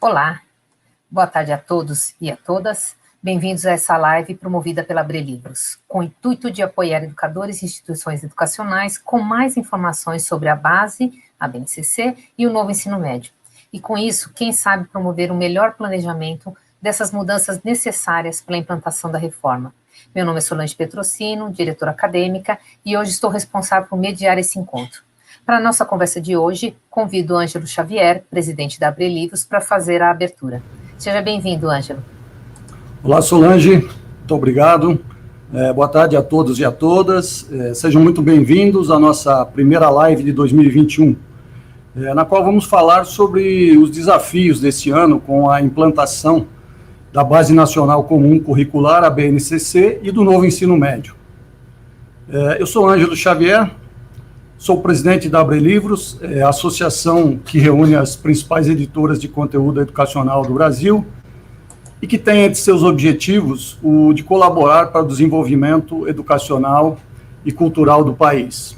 Olá, boa tarde a todos e a todas. Bem-vindos a essa live promovida pela Abre Livros, com o intuito de apoiar educadores e instituições educacionais com mais informações sobre a base, a BNCC e o novo ensino médio. E com isso, quem sabe promover um melhor planejamento dessas mudanças necessárias para a implantação da reforma. Meu nome é Solange Petrosino, diretora acadêmica, e hoje estou responsável por mediar esse encontro. Para a nossa conversa de hoje, convido o Ângelo Xavier, presidente da Abre Livros, para fazer a abertura. Seja bem-vindo, Ângelo. Olá, Solange, muito obrigado. Boa tarde a todos e a todas. Sejam muito bem-vindos à nossa primeira live de 2021, na qual vamos falar sobre os desafios desse ano com a implantação da Base Nacional Comum Curricular, a BNCC, e do novo ensino médio. Eu sou Ângelo Xavier, sou presidente da Abre Livros, a associação que reúne as principais editoras de conteúdo educacional do Brasil e que tem entre seus objetivos o de colaborar para o desenvolvimento educacional e cultural do país.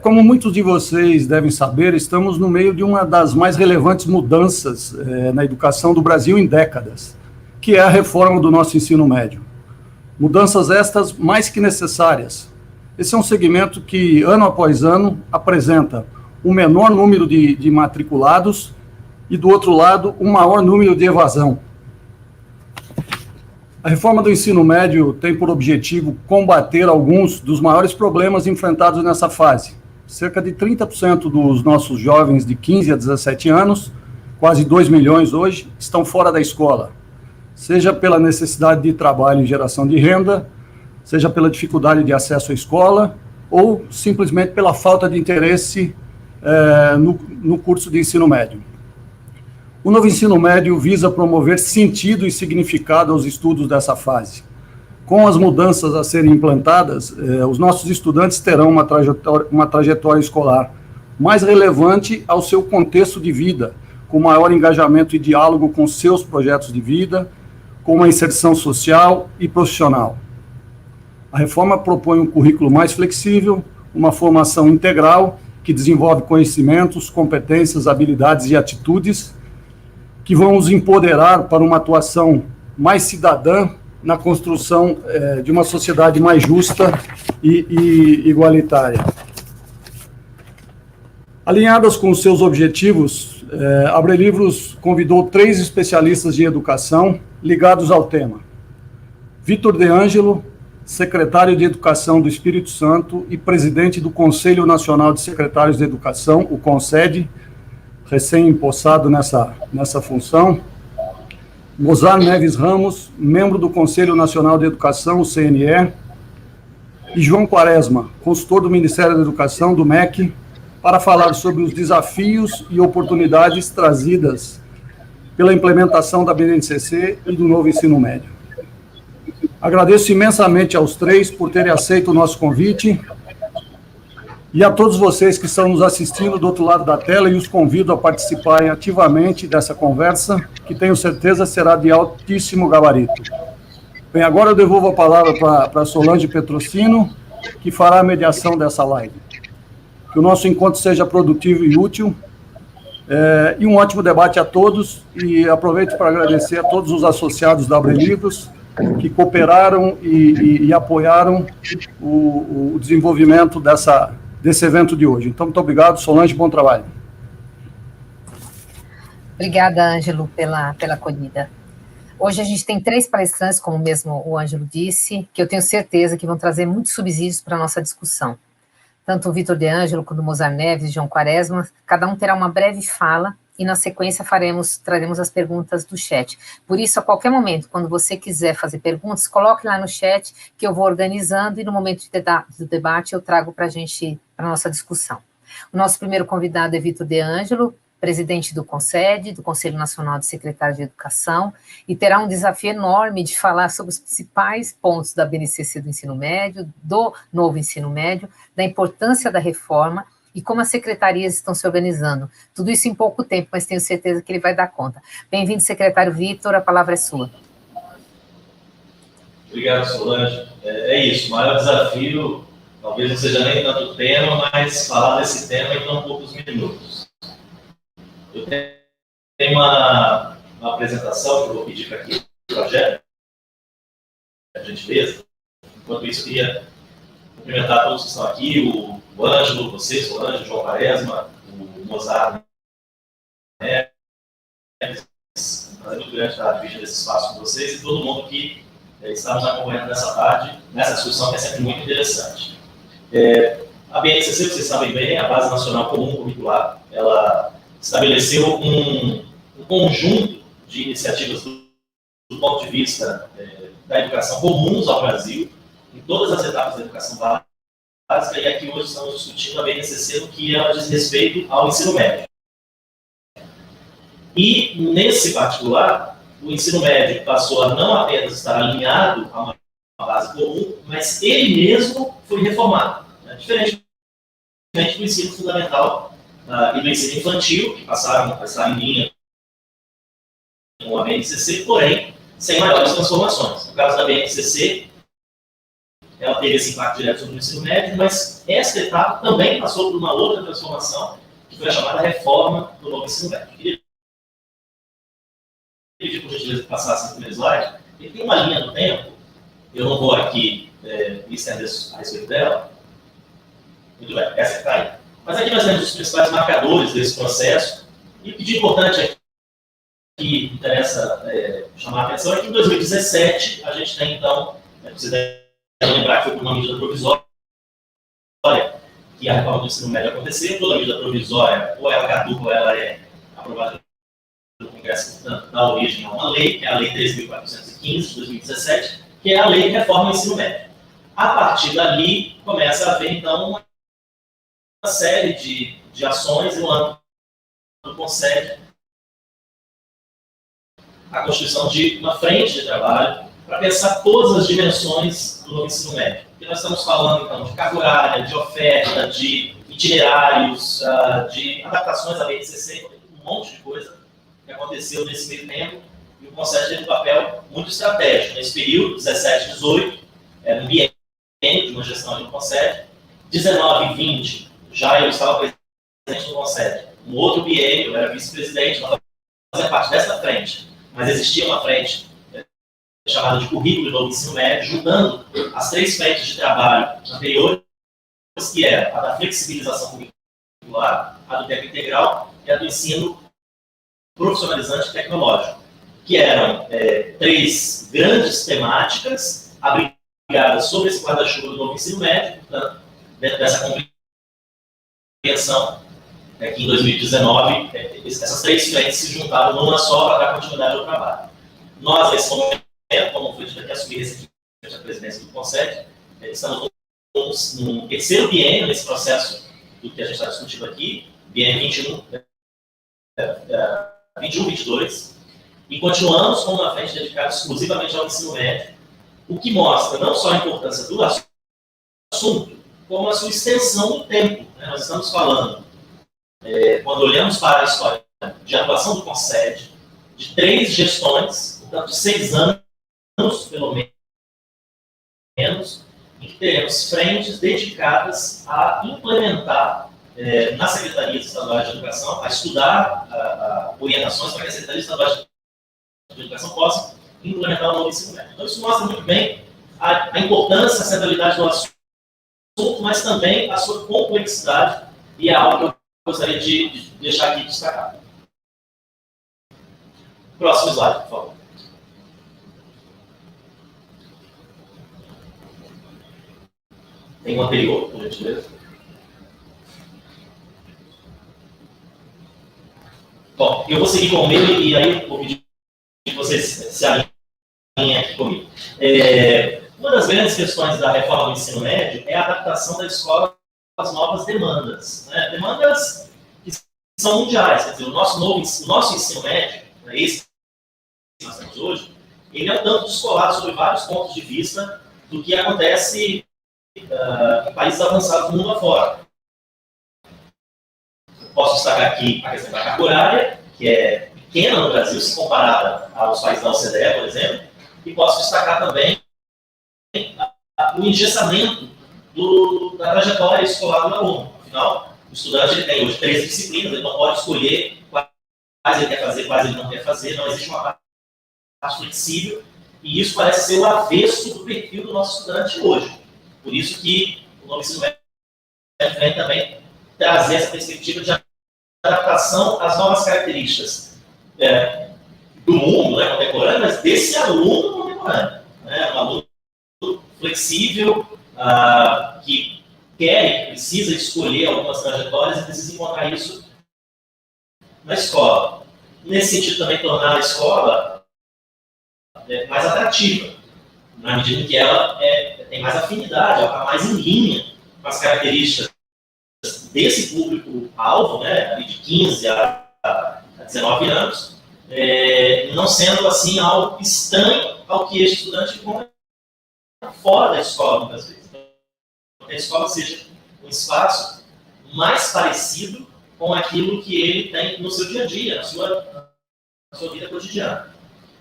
Como muitos de vocês devem saber, estamos no meio de uma das mais relevantes mudanças na educação do Brasil em décadas, que é a reforma do nosso ensino médio. Mudanças estas mais que necessárias. Esse é um segmento que, ano após ano, apresenta um menor número de matriculados e, do outro lado, um maior número de evasão. A reforma do ensino médio tem por objetivo combater alguns dos maiores problemas enfrentados nessa fase. Cerca de 30% dos nossos jovens de 15 a 17 anos, quase 2 milhões hoje, estão fora da escola, seja pela necessidade de trabalho e geração de renda, seja pela dificuldade de acesso à escola, ou simplesmente pela falta de interesse no curso de ensino médio. O novo ensino médio visa promover sentido e significado aos estudos dessa fase. Com as mudanças a serem implantadas, os nossos estudantes terão uma trajetória escolar mais relevante ao seu contexto de vida, com maior engajamento e diálogo com seus projetos de vida, com uma inserção social e profissional. A reforma propõe um currículo mais flexível, uma formação integral que desenvolve conhecimentos, competências, habilidades e atitudes que vão nos empoderar para uma atuação mais cidadã na construção de uma sociedade mais justa e igualitária. Alinhadas com os seus objetivos, a Abre Livros convidou 3 especialistas de educação ligados ao tema. Vitor De Angelo, secretário de Educação do Espírito Santo e presidente do Conselho Nacional de Secretários de Educação, o CONSED, recém-empossado nessa função. Mozar Neves Ramos, membro do Conselho Nacional de Educação, o CNE, e João Quaresma, consultor do Ministério da Educação, do MEC, para falar sobre os desafios e oportunidades trazidas pela implementação da BNCC e do novo ensino médio. Agradeço imensamente aos 3 por terem aceito o nosso convite e a todos vocês que estão nos assistindo do outro lado da tela, e os convido a participarem ativamente dessa conversa, que tenho certeza será de altíssimo gabarito. Bem, agora eu devolvo a palavra para Solange Petrosino, que fará a mediação dessa live. Que o nosso encontro seja produtivo e útil, e um ótimo debate a todos, e aproveito para agradecer a todos os associados da Abre Livros, que cooperaram e apoiaram o desenvolvimento desse evento de hoje. Então, muito obrigado, Solange, bom trabalho. Obrigada, Ângelo, pela acolhida. Hoje a gente tem 3 palestrantes, como mesmo o Ângelo disse, que eu tenho certeza que vão trazer muitos subsídios para a nossa discussão. Tanto o Vitor De Angelo quanto o Mozar Neves e João Quaresma, cada um terá uma breve fala, e na sequência traremos as perguntas do chat. Por isso, a qualquer momento, quando você quiser fazer perguntas, coloque lá no chat, que eu vou organizando, e no momento do debate eu trago para a nossa discussão. O nosso primeiro convidado é Vitor De Angelo, presidente do CONSED, do Conselho Nacional de Secretários de Educação, e terá um desafio enorme de falar sobre os principais pontos da BNCC do ensino médio, do novo ensino médio, da importância da reforma, e como as secretarias estão se organizando. Tudo isso em pouco tempo, mas tenho certeza que ele vai dar conta. Bem-vindo, secretário Vitor, a palavra é sua. Obrigado, Solange. É isso, o maior desafio, talvez não seja nem tanto tema, mas falar desse tema em tão poucos minutos. Eu tenho tem uma apresentação que eu vou pedir para aqui o projeto, a gentileza. Enquanto isso, eu queria cumprimentar todos que estão aqui, o Ângelo, você, Solange, o João Quaresma, o Mozart, né? É um prazer muito grande estar dividindo esse espaço com vocês e todo mundo que está nos acompanhando nessa tarde, nessa discussão que é sempre muito interessante. A BNCC, vocês sabem bem, a Base Nacional Comum Curricular, ela estabeleceu um conjunto de iniciativas do ponto de vista da educação comuns ao Brasil, em todas as etapas da educação básica, e aqui hoje estamos discutindo a BNCC no que ela diz respeito ao ensino médio. E, nesse particular, o ensino médio passou a não apenas estar alinhado a uma base comum, mas ele mesmo foi reformado, né? Diferentemente do ensino fundamental e do ensino infantil, que passaram a estar em linha com a BNCC, porém, sem maiores transformações. No caso da BNCC, ela teve esse impacto direto sobre o ensino médio, mas esta etapa também passou por uma outra transformação, que foi a chamada reforma do novo ensino médio. Queria pedir, por gentileza, que passasse no primeiro slide. Ele tem uma linha do tempo, eu não vou aqui me estender a respeito dela. Muito bem, essa que está aí. Mas aqui nós temos os principais marcadores desse processo, e o que de importante aqui que interessa chamar a atenção é que em 2017 a gente tem, então, você deve lembrar que foi por uma medida provisória que a reforma do ensino médio aconteceu. Toda medida provisória, ou ela caduca ou ela é aprovada pelo Congresso, portanto, dá origem a uma lei, que é a Lei 13.415 de 2017, que é a lei que reforma o ensino médio. A partir dali, começa a haver, então, uma série de ações no âmbito do Conselho, a constituição de uma frente de trabalho para pensar todas as dimensões do novo ensino médio. Porque nós estamos falando, então, de carga horária, de oferta, de itinerários, de adaptações à BNCC, um monte de coisa que aconteceu nesse meio tempo, e o Conselho teve um papel muito estratégico nesse período, 17 e 18, no biênio de uma gestão do Conselho, 19 e 20, já eu estava presente no Conselho, um outro biênio, eu era vice-presidente, não fazia parte dessa frente, mas existia uma frente chamada de currículo do ensino médio, juntando as três frentes de trabalho anteriores, que era a da flexibilização curricular, a do tempo integral e a do ensino profissionalizante e tecnológico, que eram três grandes temáticas abrigadas sobre esse guarda-chuva do novo ensino médio, portanto, dentro dessa compreensão, que em 2019, essas três frentes se juntaram numa só para dar continuidade ao trabalho. Nós, nesse momento, como foi dito aqui, assumir recentemente a presidência do Conselho, estamos no terceiro biênio nesse processo do que a gente está discutindo aqui, biênio 21-22, e continuamos com uma frente dedicada exclusivamente ao ensino médio, o que mostra não só a importância do assunto, como a sua extensão no tempo. Nós estamos falando, quando olhamos para a história de atuação do Conselho, de 3 gestões, portanto, de 6 anos, pelo menos, em que teremos frentes dedicadas a implementar nas secretarias estaduais de educação, a estudar orientações para que as secretarias estaduais de educação possam implementar o novo ensino médio. Então, isso mostra muito bem a importância, a centralidade do assunto, mas também a sua complexidade, e é algo que eu gostaria de deixar aqui destacado. Próximo slide, por favor. Tem um anterior, por gentileza. Bom, eu vou seguir com o meu e aí eu vou pedir que vocês se alinhem aqui comigo. Uma das grandes questões da reforma do ensino médio é a adaptação da escola às novas demandas. Né? Demandas que são mundiais. Quer dizer, o nosso ensino médio, esse que nós temos hoje, ele é um tanto descolado sobre vários pontos de vista do que acontece em países avançados do mundo afora. Posso destacar aqui a questão da carga horária, que é pequena no Brasil, se comparada aos países da OCDE, por exemplo, e posso destacar também o engessamento da trajetória escolar do aluno. Afinal, o estudante ele tem hoje 13 disciplinas, ele não pode escolher ele quer fazer, quais ele não quer fazer, não existe uma parte flexível, e isso parece ser o avesso do perfil do nosso estudante hoje. Por isso que o novo ensino médio vem também trazer essa perspectiva de adaptação às novas características do mundo, né, contemporâneo, mas desse aluno contemporâneo. Né, um aluno flexível, que quer e precisa escolher algumas trajetórias e precisa encontrar isso na escola. Nesse sentido, também tornar a escola mais atrativa, na medida em que ela tem mais afinidade, ela está mais em linha com as características desse público-alvo, né, ali de 15 a 19 anos, não sendo assim algo estranho ao que este estudante encontra fora da escola, muitas vezes. Então, que a escola seja um espaço mais parecido com aquilo que ele tem no seu dia a dia, na sua vida cotidiana.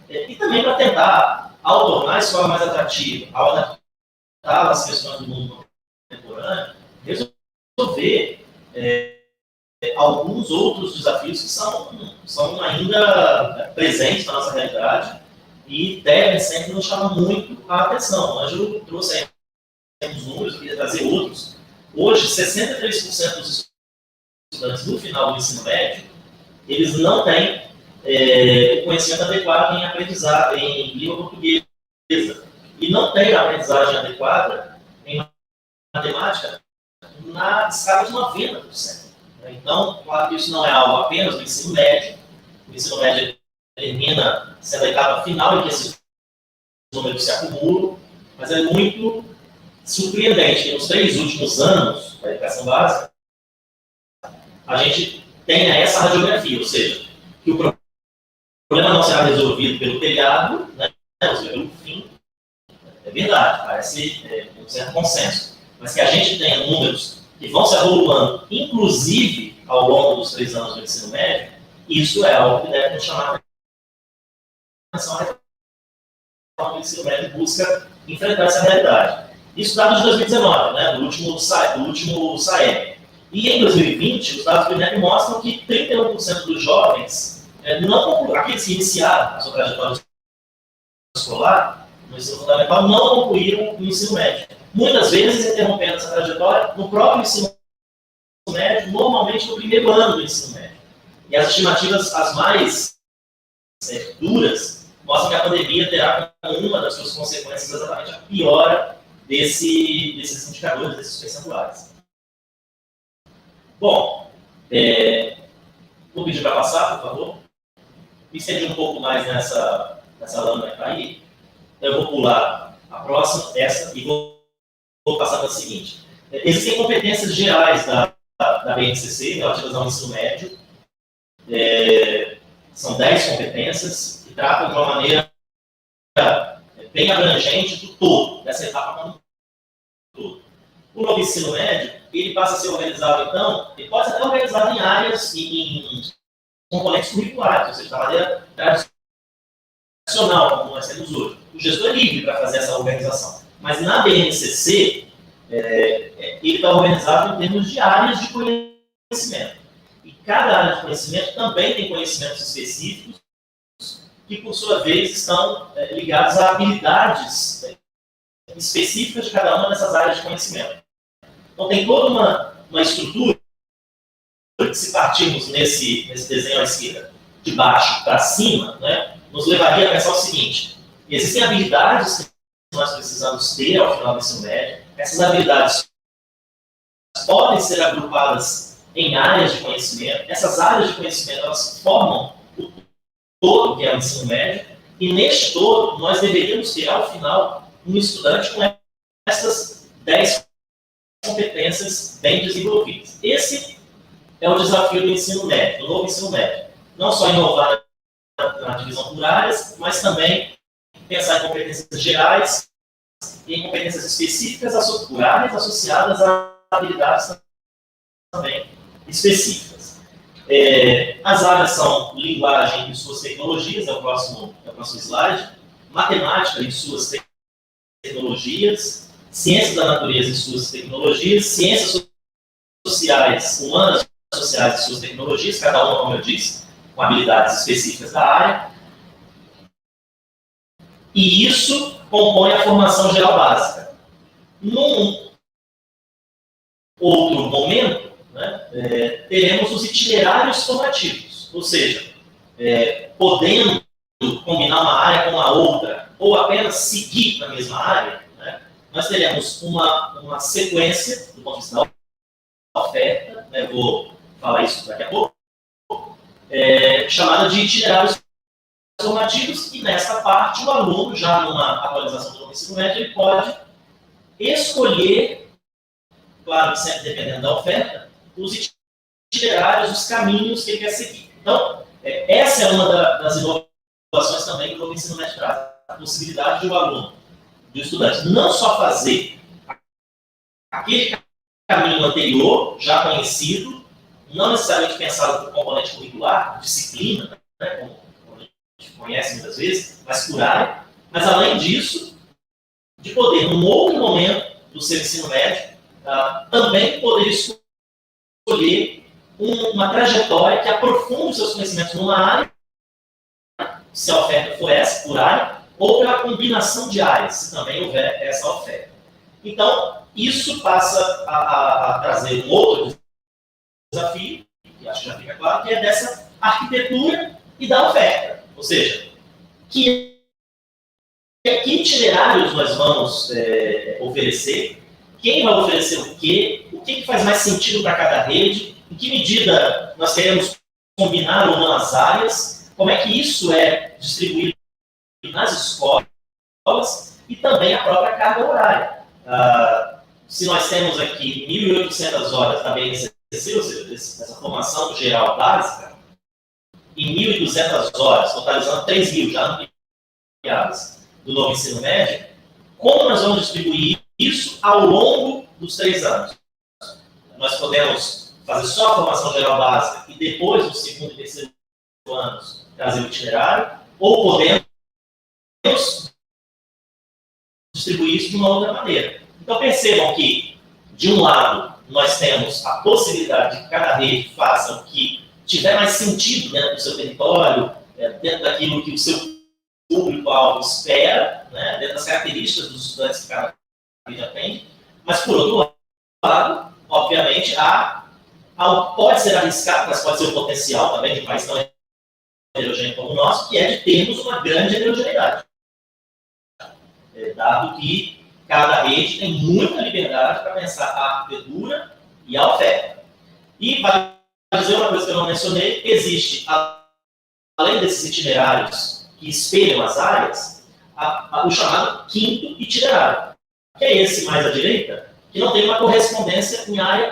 E também para tentar, ao tornar a escola mais atrativa, ao adaptar as questões do mundo contemporâneo, resolver alguns outros desafios que são ainda presentes na nossa realidade e devem sempre nos chamar muito a atenção. O Ângelo trouxe aí uns números, eu queria trazer outros. Hoje, 63% dos estudantes no final do ensino médio, eles não têm o conhecimento adequado em aprendizagem em língua portuguesa e não têm a aprendizagem adequada em matemática na escala de 90%. Então, claro que isso não é algo apenas do ensino médio. O ensino médio termina sendo a etapa final em que esses números se acumulam, mas é muito surpreendente que nos 3 últimos anos da educação básica a gente tenha essa radiografia, ou seja, que o problema não será resolvido pelo telhado, né, ou seja, pelo fim. É verdade, parece um certo consenso, mas que a gente tenha números que vão se arrolando, inclusive ao longo dos 3 anos do ensino médio, isso é algo que deve nos chamar a atenção. O ensino médio busca enfrentar essa realidade. Isso dados de 2019, né, do último SAEB. E em 2020, os dados do INEP mostram que 31% dos jovens aqueles que iniciaram a sua trajetória escolar, no ensino fundamental, não concluíram o ensino médio. Muitas vezes interrompendo essa trajetória no próprio ensino médio, normalmente no primeiro ano do ensino médio. E as estimativas, as mais duras, mostram que a pandemia terá como uma das suas consequências exatamente a piora desses indicadores, desses percentuais. Bom, vou pedir para passar, por favor. Me estendi um pouco mais nessa lâmina que está aí. Eu vou pular a próxima, essa, e vou passar para a seguinte. Existem competências gerais da BNCC relativas ao ensino médio. São 10 competências que tratam de uma maneira bem abrangente do todo, dessa etapa como um todo. O novo ensino médio, ele passa a ser organizado, então, ele pode ser até organizado em áreas e em componentes curriculares, ou seja, da maneira tradicional, como nós temos hoje. O gestor é livre para fazer essa organização. Mas na BNCC, ele está organizado em termos de áreas de conhecimento. E cada área de conhecimento também tem conhecimentos específicos que, por sua vez, estão ligados a habilidades específicas de cada uma dessas áreas de conhecimento. Então, tem toda uma estrutura que, se partirmos nesse desenho à esquerda, de baixo para cima, né, nos levaria a pensar o seguinte: existem habilidades que nós precisamos ter ao final do ensino médio. Essas habilidades podem ser agrupadas em áreas de conhecimento. Essas áreas de conhecimento, elas formam o todo que é o ensino médio, e neste todo nós deveríamos ter, ao final, um estudante com essas 10 competências bem desenvolvidas. Esse é o desafio do ensino médio, do novo ensino médio. Não só inovar na divisão por áreas, mas também pensar em competências gerais e em competências específicas por áreas associadas a habilidades também específicas. As áreas são linguagem e suas tecnologias, é o próximo slide, matemática e suas tecnologias, ciências da natureza e suas tecnologias, ciências sociais, humanas sociais e suas tecnologias, cada uma, como eu disse, com habilidades específicas da área, e isso compõe a formação geral básica. Num outro momento, né, teremos os itinerários formativos, ou seja, podendo combinar uma área com a outra, ou apenas seguir na mesma área, né, nós teremos uma sequência, do ponto de vista da oferta, né, vou falar isso daqui a pouco, chamada de itinerários formativos, e nessa parte o aluno, já numa atualização do ensino médio, ele pode escolher, claro que sempre dependendo da oferta, os itinerários, os caminhos que ele quer seguir. Então, essa é uma das inovações também que o ensino médio traz, a possibilidade de o aluno, do estudante, não só fazer aquele caminho anterior, já conhecido, não necessariamente pensado por componente curricular, disciplina, né, como a gente conhece muitas vezes, mas por área, mas além disso, de poder, num outro momento do seu ensino médio, também poder escolher uma trajetória que aprofunde os seus conhecimentos numa área, se a oferta for essa, por área, ou pela combinação de áreas, se também houver essa oferta. Então, isso passa a trazer um outro desafio, que acho que já fica claro, que é dessa arquitetura e da oferta. Ou seja, que itinerários nós vamos oferecer, quem vai oferecer o que faz mais sentido para cada rede, em que medida nós queremos combinar ou não as áreas, como é que isso é distribuído nas escolas e também a própria carga horária. Se nós temos aqui 1.800 horas da BNCC, ou seja, essa formação geral básica, e 1.200 horas, totalizando 3.000 já ampliadas do novo ensino médio, como nós vamos distribuir isso ao longo dos 3 anos? Nós podemos fazer só a formação geral básica e depois, no segundo e terceiro anos, trazer o itinerário, ou podemos distribuir isso de uma outra maneira. Então, percebam que, de um lado, nós temos a possibilidade de que cada rede faça o que tiver mais sentido dentro do seu território, dentro daquilo que o seu público-alvo espera, né, dentro das características dos estudantes que cada rede atende, mas, por outro lado, obviamente, pode ser arriscado, mas pode ser o potencial também de um país tão heterogêneo como o nosso, que é de termos uma grande heterogeneidade. Dado que cada rede tem muita liberdade para pensar a arquitetura e a oferta. E, para dizer uma coisa que eu não mencionei, existe, além desses itinerários que espelham as áreas, o chamado quinto itinerário, que é esse mais à direita, que não tem uma correspondência em área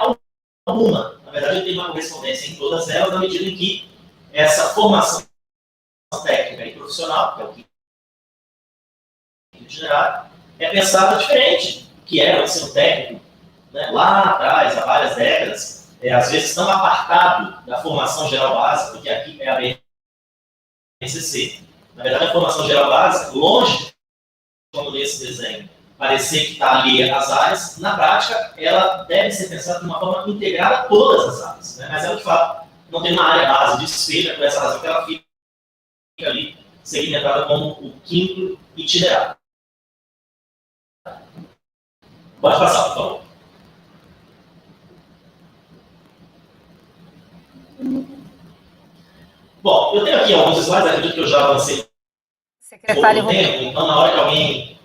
alguma. Na verdade, ele tem uma correspondência em todas elas, na medida em que essa formação técnica e profissional, que é o quinto itinerário, é pensada diferente do que era o ensino técnico, né, lá atrás, há várias décadas, às vezes tão apartado da formação geral básica, porque aqui é a BNCC. Na verdade, a formação geral básica, longe de, como nesse desenho, parecer que está ali as áreas, na prática, ela deve ser pensada de uma forma integrada a todas as áreas. Né? Mas ela, de fato, não tem uma área base de espelho, por essa razão que ela fica ali segmentada como o quinto itinerário. Pode passar, por favor. Bom, eu tenho aqui alguns slides, acredito que eu já avancei Secretário, pouco tempo, então na hora que alguém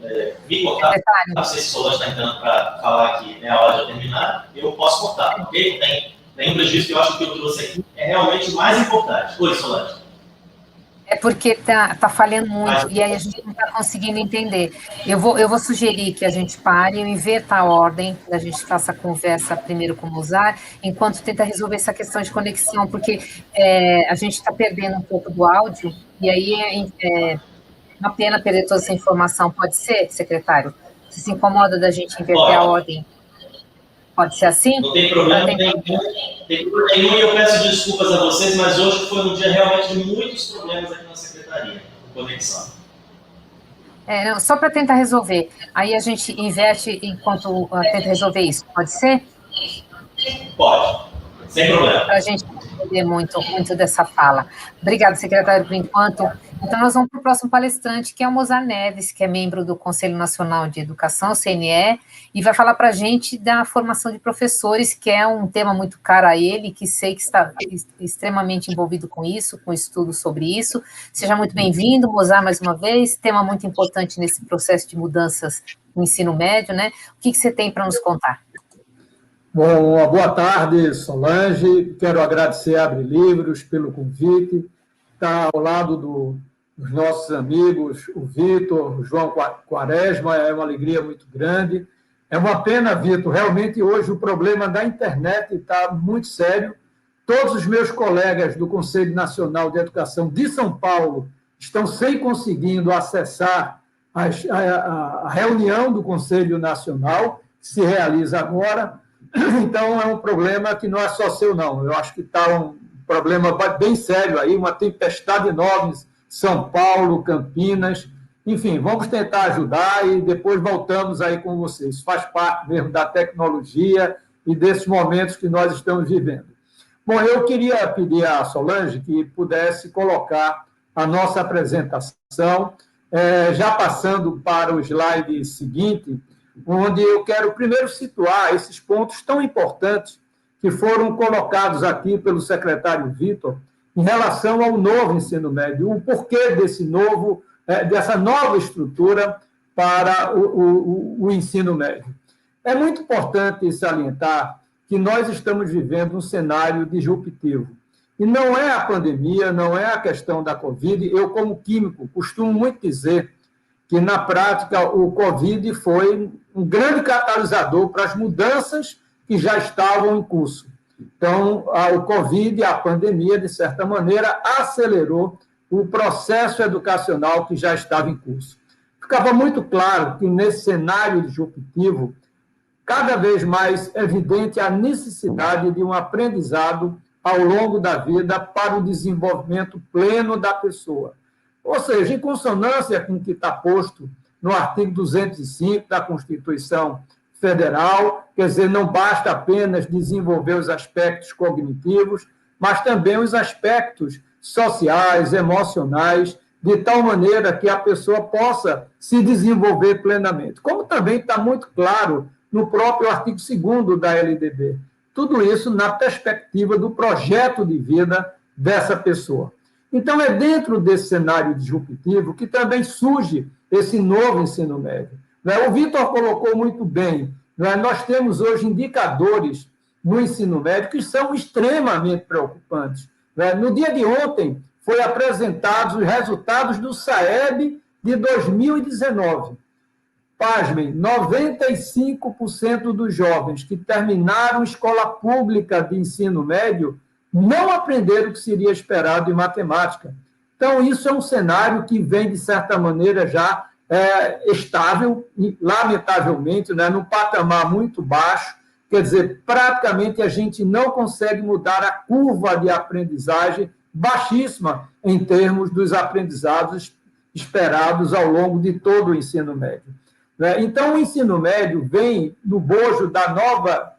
me cortar, não sei se o Solange está entrando para falar que é a hora de eu terminar, eu posso cortar, ok? Não tem nenhum prejuízo, que eu acho que o que eu trouxe aqui é realmente o mais importante. Oi, Solange. É porque tá falhando muito e aí a gente não está conseguindo entender. Eu vou sugerir que a gente pare, eu inverta a ordem, a gente faça a conversa primeiro como usar, enquanto tenta resolver essa questão de conexão, porque a gente está perdendo um pouco do áudio e aí é uma pena perder toda essa informação. Pode ser, secretário? Você se incomoda da gente inverter a ordem? Pode ser assim? Não tem problema nenhum, e eu peço desculpas a vocês, mas hoje foi um dia realmente de muitos problemas aqui na secretaria, com conexão. Não, só para tentar resolver. Aí a gente inverte enquanto tenta resolver isso. Pode ser? Pode, sem problema. Para a gente aprender muito, muito dessa fala. Obrigada, secretário, por enquanto. Então, nós vamos para o próximo palestrante, que é o Mozar Neves, que é membro do Conselho Nacional de Educação, CNE, e vai falar para a gente da formação de professores, que é um tema muito caro a ele, que sei que está extremamente envolvido com isso, com estudos sobre isso. Seja muito bem-vindo, Mozar, mais uma vez, tema muito importante nesse processo de mudanças no ensino médio, né? O que você tem para nos contar? Bom, boa tarde, Solange. Quero agradecer a Abre Livros pelo convite. Está ao lado dos nossos amigos, o Vitor, o João Quaresma, é uma alegria muito grande. É uma pena, Vitor, realmente hoje o problema da internet está muito sério. Todos os meus colegas do Conselho Nacional de Educação de São Paulo estão sem conseguindo acessar a reunião do Conselho Nacional, que se realiza agora. Então, é um problema que não é só seu, não. Eu acho que está um problema bem sério aí, uma tempestade enorme, São Paulo, Campinas. Enfim, vamos tentar ajudar e depois voltamos aí com vocês. Faz parte mesmo da tecnologia e desses momentos que nós estamos vivendo. Bom, eu queria pedir à Solange que pudesse colocar a nossa apresentação, já passando para o slide seguinte, onde eu quero primeiro situar esses pontos tão importantes que foram colocados aqui pelo secretário Vitor em relação ao novo ensino médio, o porquê dessa nova estrutura para o ensino médio. É muito importante salientar que nós estamos vivendo um cenário disruptivo. E não é a pandemia, não é a questão da Covid. Eu, como químico, costumo muito dizer que, na prática, o Covid foi um grande catalisador para as mudanças que já estavam em curso. Então, o Covid, a pandemia, de certa maneira, acelerou o processo educacional que já estava em curso. Ficava muito claro que, nesse cenário disruptivo, cada vez mais evidente a necessidade de um aprendizado ao longo da vida para o desenvolvimento pleno da pessoa. Ou seja, em consonância com o que está posto no artigo 205 da Constituição Federal, quer dizer, não basta apenas desenvolver os aspectos cognitivos, mas também os aspectos sociais, emocionais, de tal maneira que a pessoa possa se desenvolver plenamente. Como também está muito claro no próprio artigo 2º da LDB. Tudo isso na perspectiva do projeto de vida dessa pessoa. Então, é dentro desse cenário disruptivo que também surge esse novo ensino médio. O Vitor colocou muito bem, nós temos hoje indicadores no ensino médio que são extremamente preocupantes. No dia de ontem, foram apresentados os resultados do SAEB de 2019. Pasmem, 95% dos jovens que terminaram escola pública de ensino médio não aprenderam o que seria esperado em matemática. Então, isso é um cenário que vem, de certa maneira, já estável, lamentavelmente, num patamar muito baixo. Quer dizer, praticamente a gente não consegue mudar a curva de aprendizagem baixíssima em termos dos aprendizados esperados ao longo de todo o ensino médio. Então, o ensino médio vem no bojo da nova,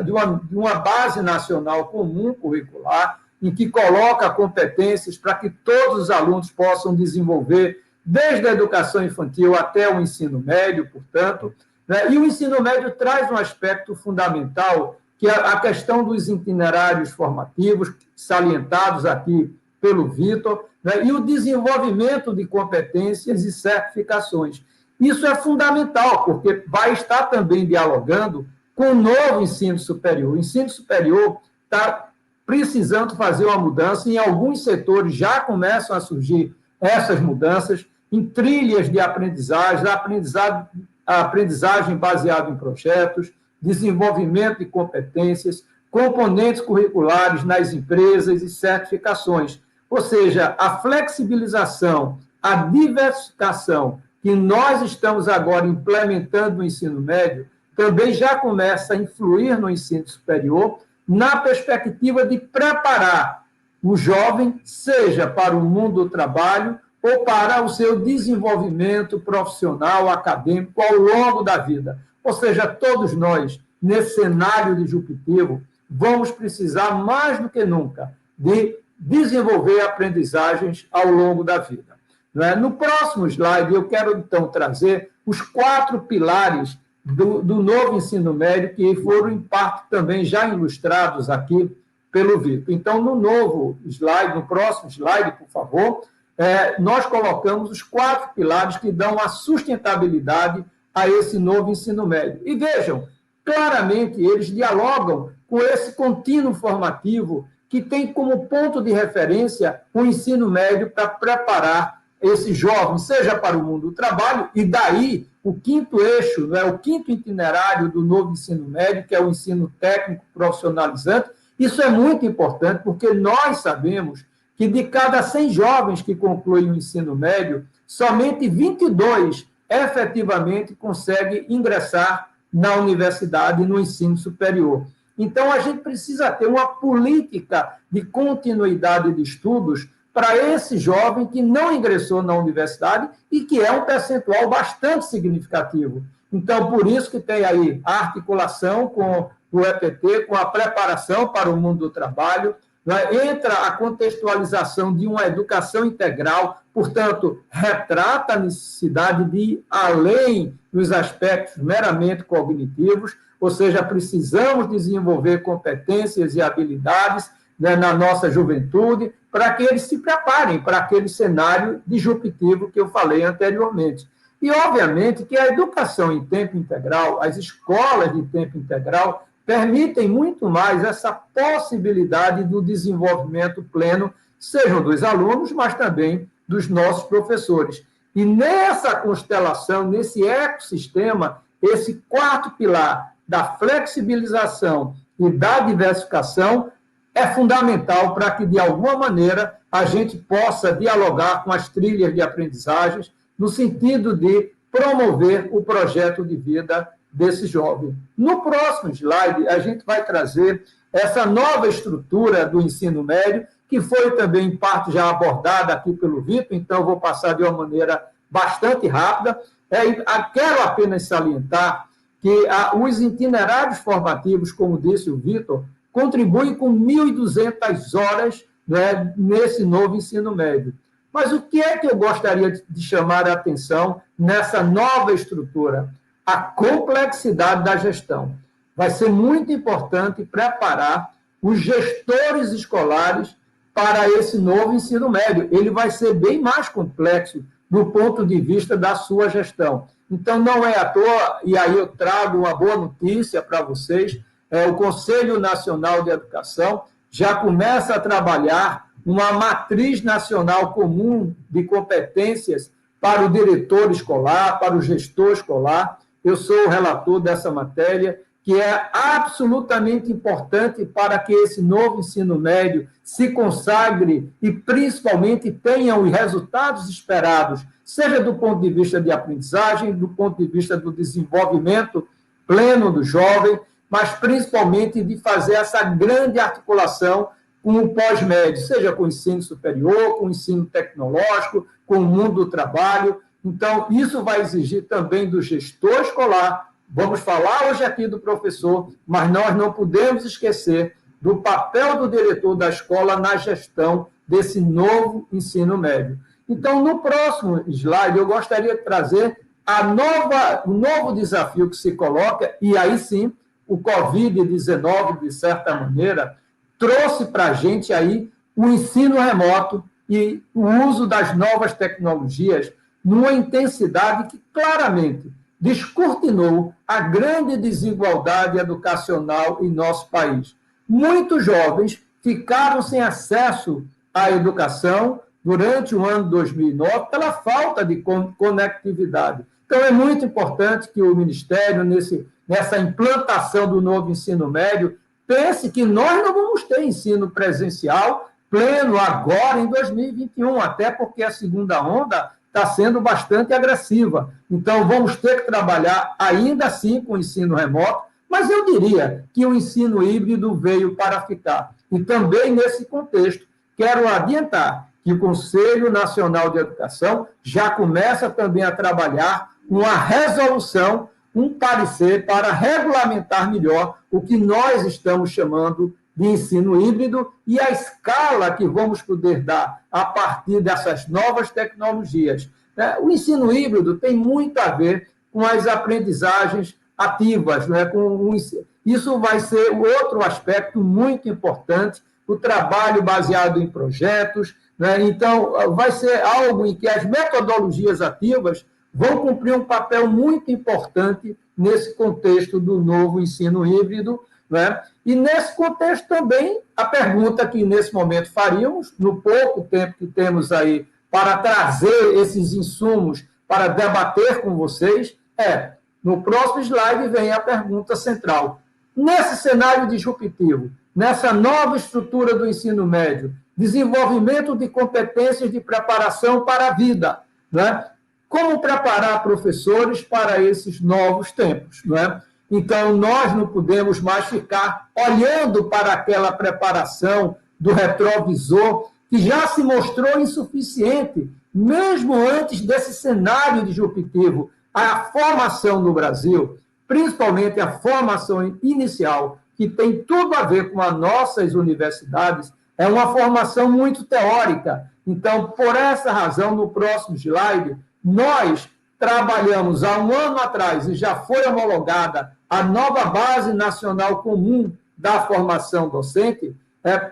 de uma base nacional comum curricular, em que coloca competências para que todos os alunos possam desenvolver, desde a educação infantil até o ensino médio, portanto. E o ensino médio traz um aspecto fundamental, que é a questão dos itinerários formativos, salientados aqui pelo Vitor, e o desenvolvimento de competências e certificações. Isso é fundamental, porque vai estar também dialogando com o novo ensino superior. O ensino superior está precisando fazer uma mudança, e em alguns setores já começam a surgir essas mudanças, em trilhas de aprendizagem, a aprendizagem baseada em projetos, desenvolvimento de competências, componentes curriculares nas empresas e certificações. Ou seja, a flexibilização, a diversificação que nós estamos agora implementando no ensino médio, também já começa a influir no ensino superior, na perspectiva de preparar o jovem, seja para o mundo do trabalho ou para o seu desenvolvimento profissional, acadêmico, ao longo da vida. Ou seja, todos nós, nesse cenário disruptivo, vamos precisar, mais do que nunca, de desenvolver aprendizagens ao longo da vida. No próximo slide, eu quero, então, trazer os 4 pilares do novo ensino médio, que foram, em parte, também já ilustrados aqui pelo Vitor. Então, no próximo slide, por favor, nós colocamos os 4 pilares que dão a sustentabilidade a esse novo ensino médio. E vejam, claramente, eles dialogam com esse contínuo formativo que tem como ponto de referência o ensino médio para preparar esse jovem, seja para o mundo do trabalho, e daí o 5º eixo, o 5º itinerário do novo ensino médio, que é o ensino técnico profissionalizante. Isso é muito importante, porque nós sabemos que de cada 100 jovens que concluem o ensino médio, somente 22 efetivamente conseguem ingressar na universidade e no ensino superior. Então, a gente precisa ter uma política de continuidade de estudos para esse jovem que não ingressou na universidade e que é um percentual bastante significativo. Então, por isso que tem aí a articulação com o EPT, com a preparação para o mundo do trabalho, entra a contextualização de uma educação integral, portanto, retrata a necessidade de ir além dos aspectos meramente cognitivos, ou seja, precisamos desenvolver competências e habilidades na nossa juventude para que eles se preparem para aquele cenário disruptivo que eu falei anteriormente. E, obviamente, que a educação em tempo integral, as escolas de tempo integral, permitem muito mais essa possibilidade do desenvolvimento pleno, sejam dos alunos, mas também dos nossos professores. E nessa constelação, nesse ecossistema, esse 4º pilar da flexibilização e da diversificação é fundamental para que, de alguma maneira, a gente possa dialogar com as trilhas de aprendizagens no sentido de promover o projeto de vida desse jovem. No próximo slide, a gente vai trazer essa nova estrutura do ensino médio, que foi também, em parte, já abordada aqui pelo Vitor, então eu vou passar de uma maneira bastante rápida. Quero apenas salientar que os itinerários formativos, como disse o Vitor, contribuem com 1.200 horas nesse novo ensino médio. Mas o que é que eu gostaria de chamar a atenção nessa nova estrutura? A complexidade da gestão. Vai ser muito importante preparar os gestores escolares para esse novo ensino médio. Ele vai ser bem mais complexo do ponto de vista da sua gestão. Então, não é à toa, e aí eu trago uma boa notícia para vocês, o Conselho Nacional de Educação já começa a trabalhar uma matriz nacional comum de competências para o diretor escolar, para o gestor escolar. Eu sou o relator dessa matéria, que é absolutamente importante para que esse novo ensino médio se consagre e, principalmente, tenha os resultados esperados, seja do ponto de vista de aprendizagem, do ponto de vista do desenvolvimento pleno do jovem, mas, principalmente, de fazer essa grande articulação com o pós-médio, seja com o ensino superior, com o ensino tecnológico, com o mundo do trabalho. Então, isso vai exigir também do gestor escolar. Vamos falar hoje aqui do professor, mas nós não podemos esquecer do papel do diretor da escola na gestão desse novo ensino médio. Então, no próximo slide, eu gostaria de trazer o novo desafio que se coloca, e aí sim, o Covid-19, de certa maneira, trouxe para a gente aí o ensino remoto e o uso das novas tecnologias numa intensidade que claramente descortinou a grande desigualdade educacional em nosso país. Muitos jovens ficaram sem acesso à educação durante o ano 2009 pela falta de conectividade. Então, é muito importante que o Ministério, nessa implantação do novo ensino médio, pense que nós não vamos ter ensino presencial pleno agora em 2021, até porque a segunda onda está sendo bastante agressiva. Então, vamos ter que trabalhar ainda assim com o ensino remoto, mas eu diria que o ensino híbrido veio para ficar. E também, nesse contexto, quero adiantar que o Conselho Nacional de Educação já começa também a trabalhar uma resolução um parecer para regulamentar melhor o que nós estamos chamando de ensino híbrido e a escala que vamos poder dar a partir dessas novas tecnologias. O ensino híbrido tem muito a ver com as aprendizagens ativas, né? Isso vai ser outro aspecto muito importante, o trabalho baseado em projetos, né? Então, vai ser algo em que as metodologias ativas vão cumprir um papel muito importante nesse contexto do novo ensino híbrido, né? E nesse contexto também, a pergunta que nesse momento faríamos, no pouco tempo que temos aí para trazer esses insumos para debater com vocês, no próximo slide vem a pergunta central. Nesse cenário disruptivo, nessa nova estrutura do ensino médio, desenvolvimento de competências de preparação para a vida, né? Como preparar professores para esses novos tempos, né? Então, nós não podemos mais ficar olhando para aquela preparação do retrovisor que já se mostrou insuficiente, mesmo antes desse cenário disruptivo. A formação no Brasil, principalmente a formação inicial, que tem tudo a ver com as nossas universidades, é uma formação muito teórica. Então, por essa razão, no próximo slide, nós trabalhamos há um ano atrás, e já foi homologada a nova Base Nacional Comum da Formação Docente,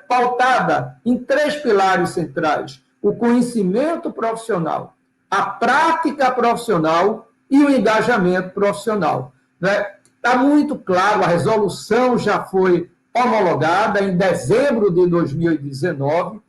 pautada em 3 pilares centrais: o conhecimento profissional, a prática profissional e o engajamento profissional. Está muito claro, a resolução já foi homologada em dezembro de 2019,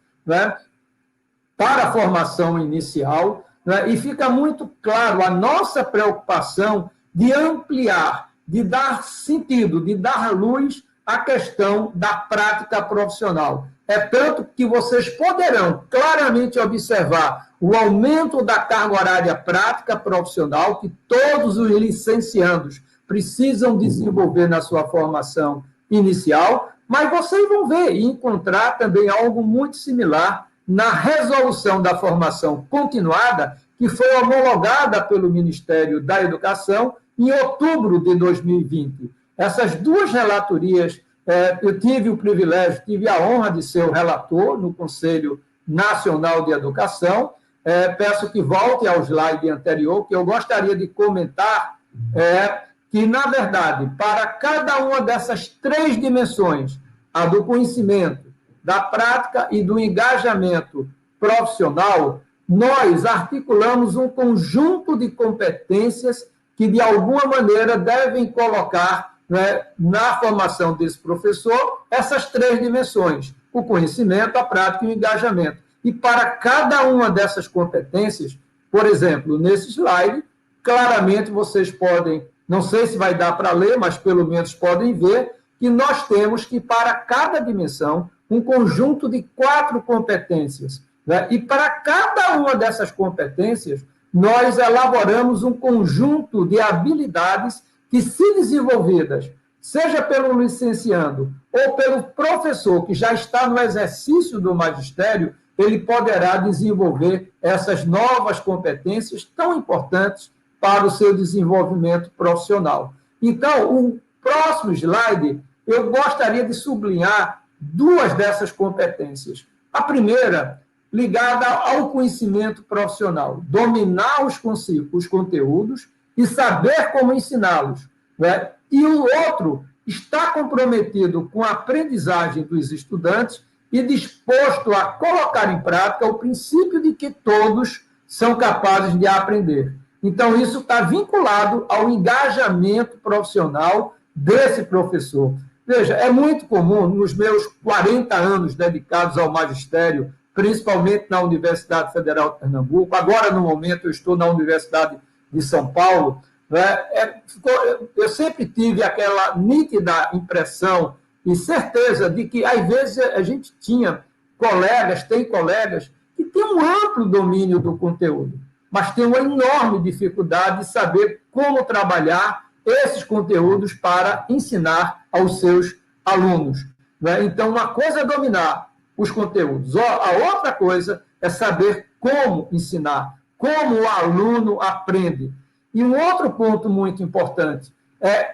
para a formação inicial, e fica muito claro a nossa preocupação de ampliar, de dar sentido, de dar luz à questão da prática profissional. É tanto que vocês poderão claramente observar o aumento da carga horária prática profissional que todos os licenciandos precisam desenvolver na sua formação inicial, mas vocês vão ver e encontrar também algo muito similar na resolução da formação continuada, que foi homologada pelo Ministério da Educação em outubro de 2020. Essas 2 relatorias, eu tive o privilégio, tive a honra de ser o relator no Conselho Nacional de Educação. Peço que volte ao slide anterior, que eu gostaria de comentar que, na verdade, para cada uma dessas 3 dimensões, a do conhecimento, da prática e do engajamento profissional, nós articulamos um conjunto de competências que, de alguma maneira, devem colocar na formação desse professor essas 3 dimensões: o conhecimento, a prática e o engajamento. E para cada uma dessas competências, por exemplo, nesse slide, claramente vocês podem, não sei se vai dar para ler, mas pelo menos podem ver, que nós temos que, para cada dimensão, um conjunto de 4 competências. E para cada uma dessas competências, nós elaboramos um conjunto de habilidades que, se desenvolvidas, seja pelo licenciando ou pelo professor que já está no exercício do magistério, ele poderá desenvolver essas novas competências tão importantes para o seu desenvolvimento profissional. Então, o próximo slide, eu gostaria de sublinhar 2 dessas competências. A primeira, ligada ao conhecimento profissional, dominar os conteúdos e saber como ensiná-los. E o outro está comprometido com a aprendizagem dos estudantes e disposto a colocar em prática o princípio de que todos são capazes de aprender. Então, isso está vinculado ao engajamento profissional desse professor. Veja, é muito comum, nos meus 40 anos dedicados ao magistério, principalmente na Universidade Federal de Pernambuco, agora, no momento, eu estou na Universidade de São Paulo, eu sempre tive aquela nítida impressão e certeza de que, às vezes, a gente tem colegas que têm um amplo domínio do conteúdo, mas têm uma enorme dificuldade de saber como trabalhar esses conteúdos para ensinar aos seus alunos. Então, uma coisa é dominar os conteúdos, a outra coisa é saber como ensinar, como o aluno aprende. E um outro ponto muito importante,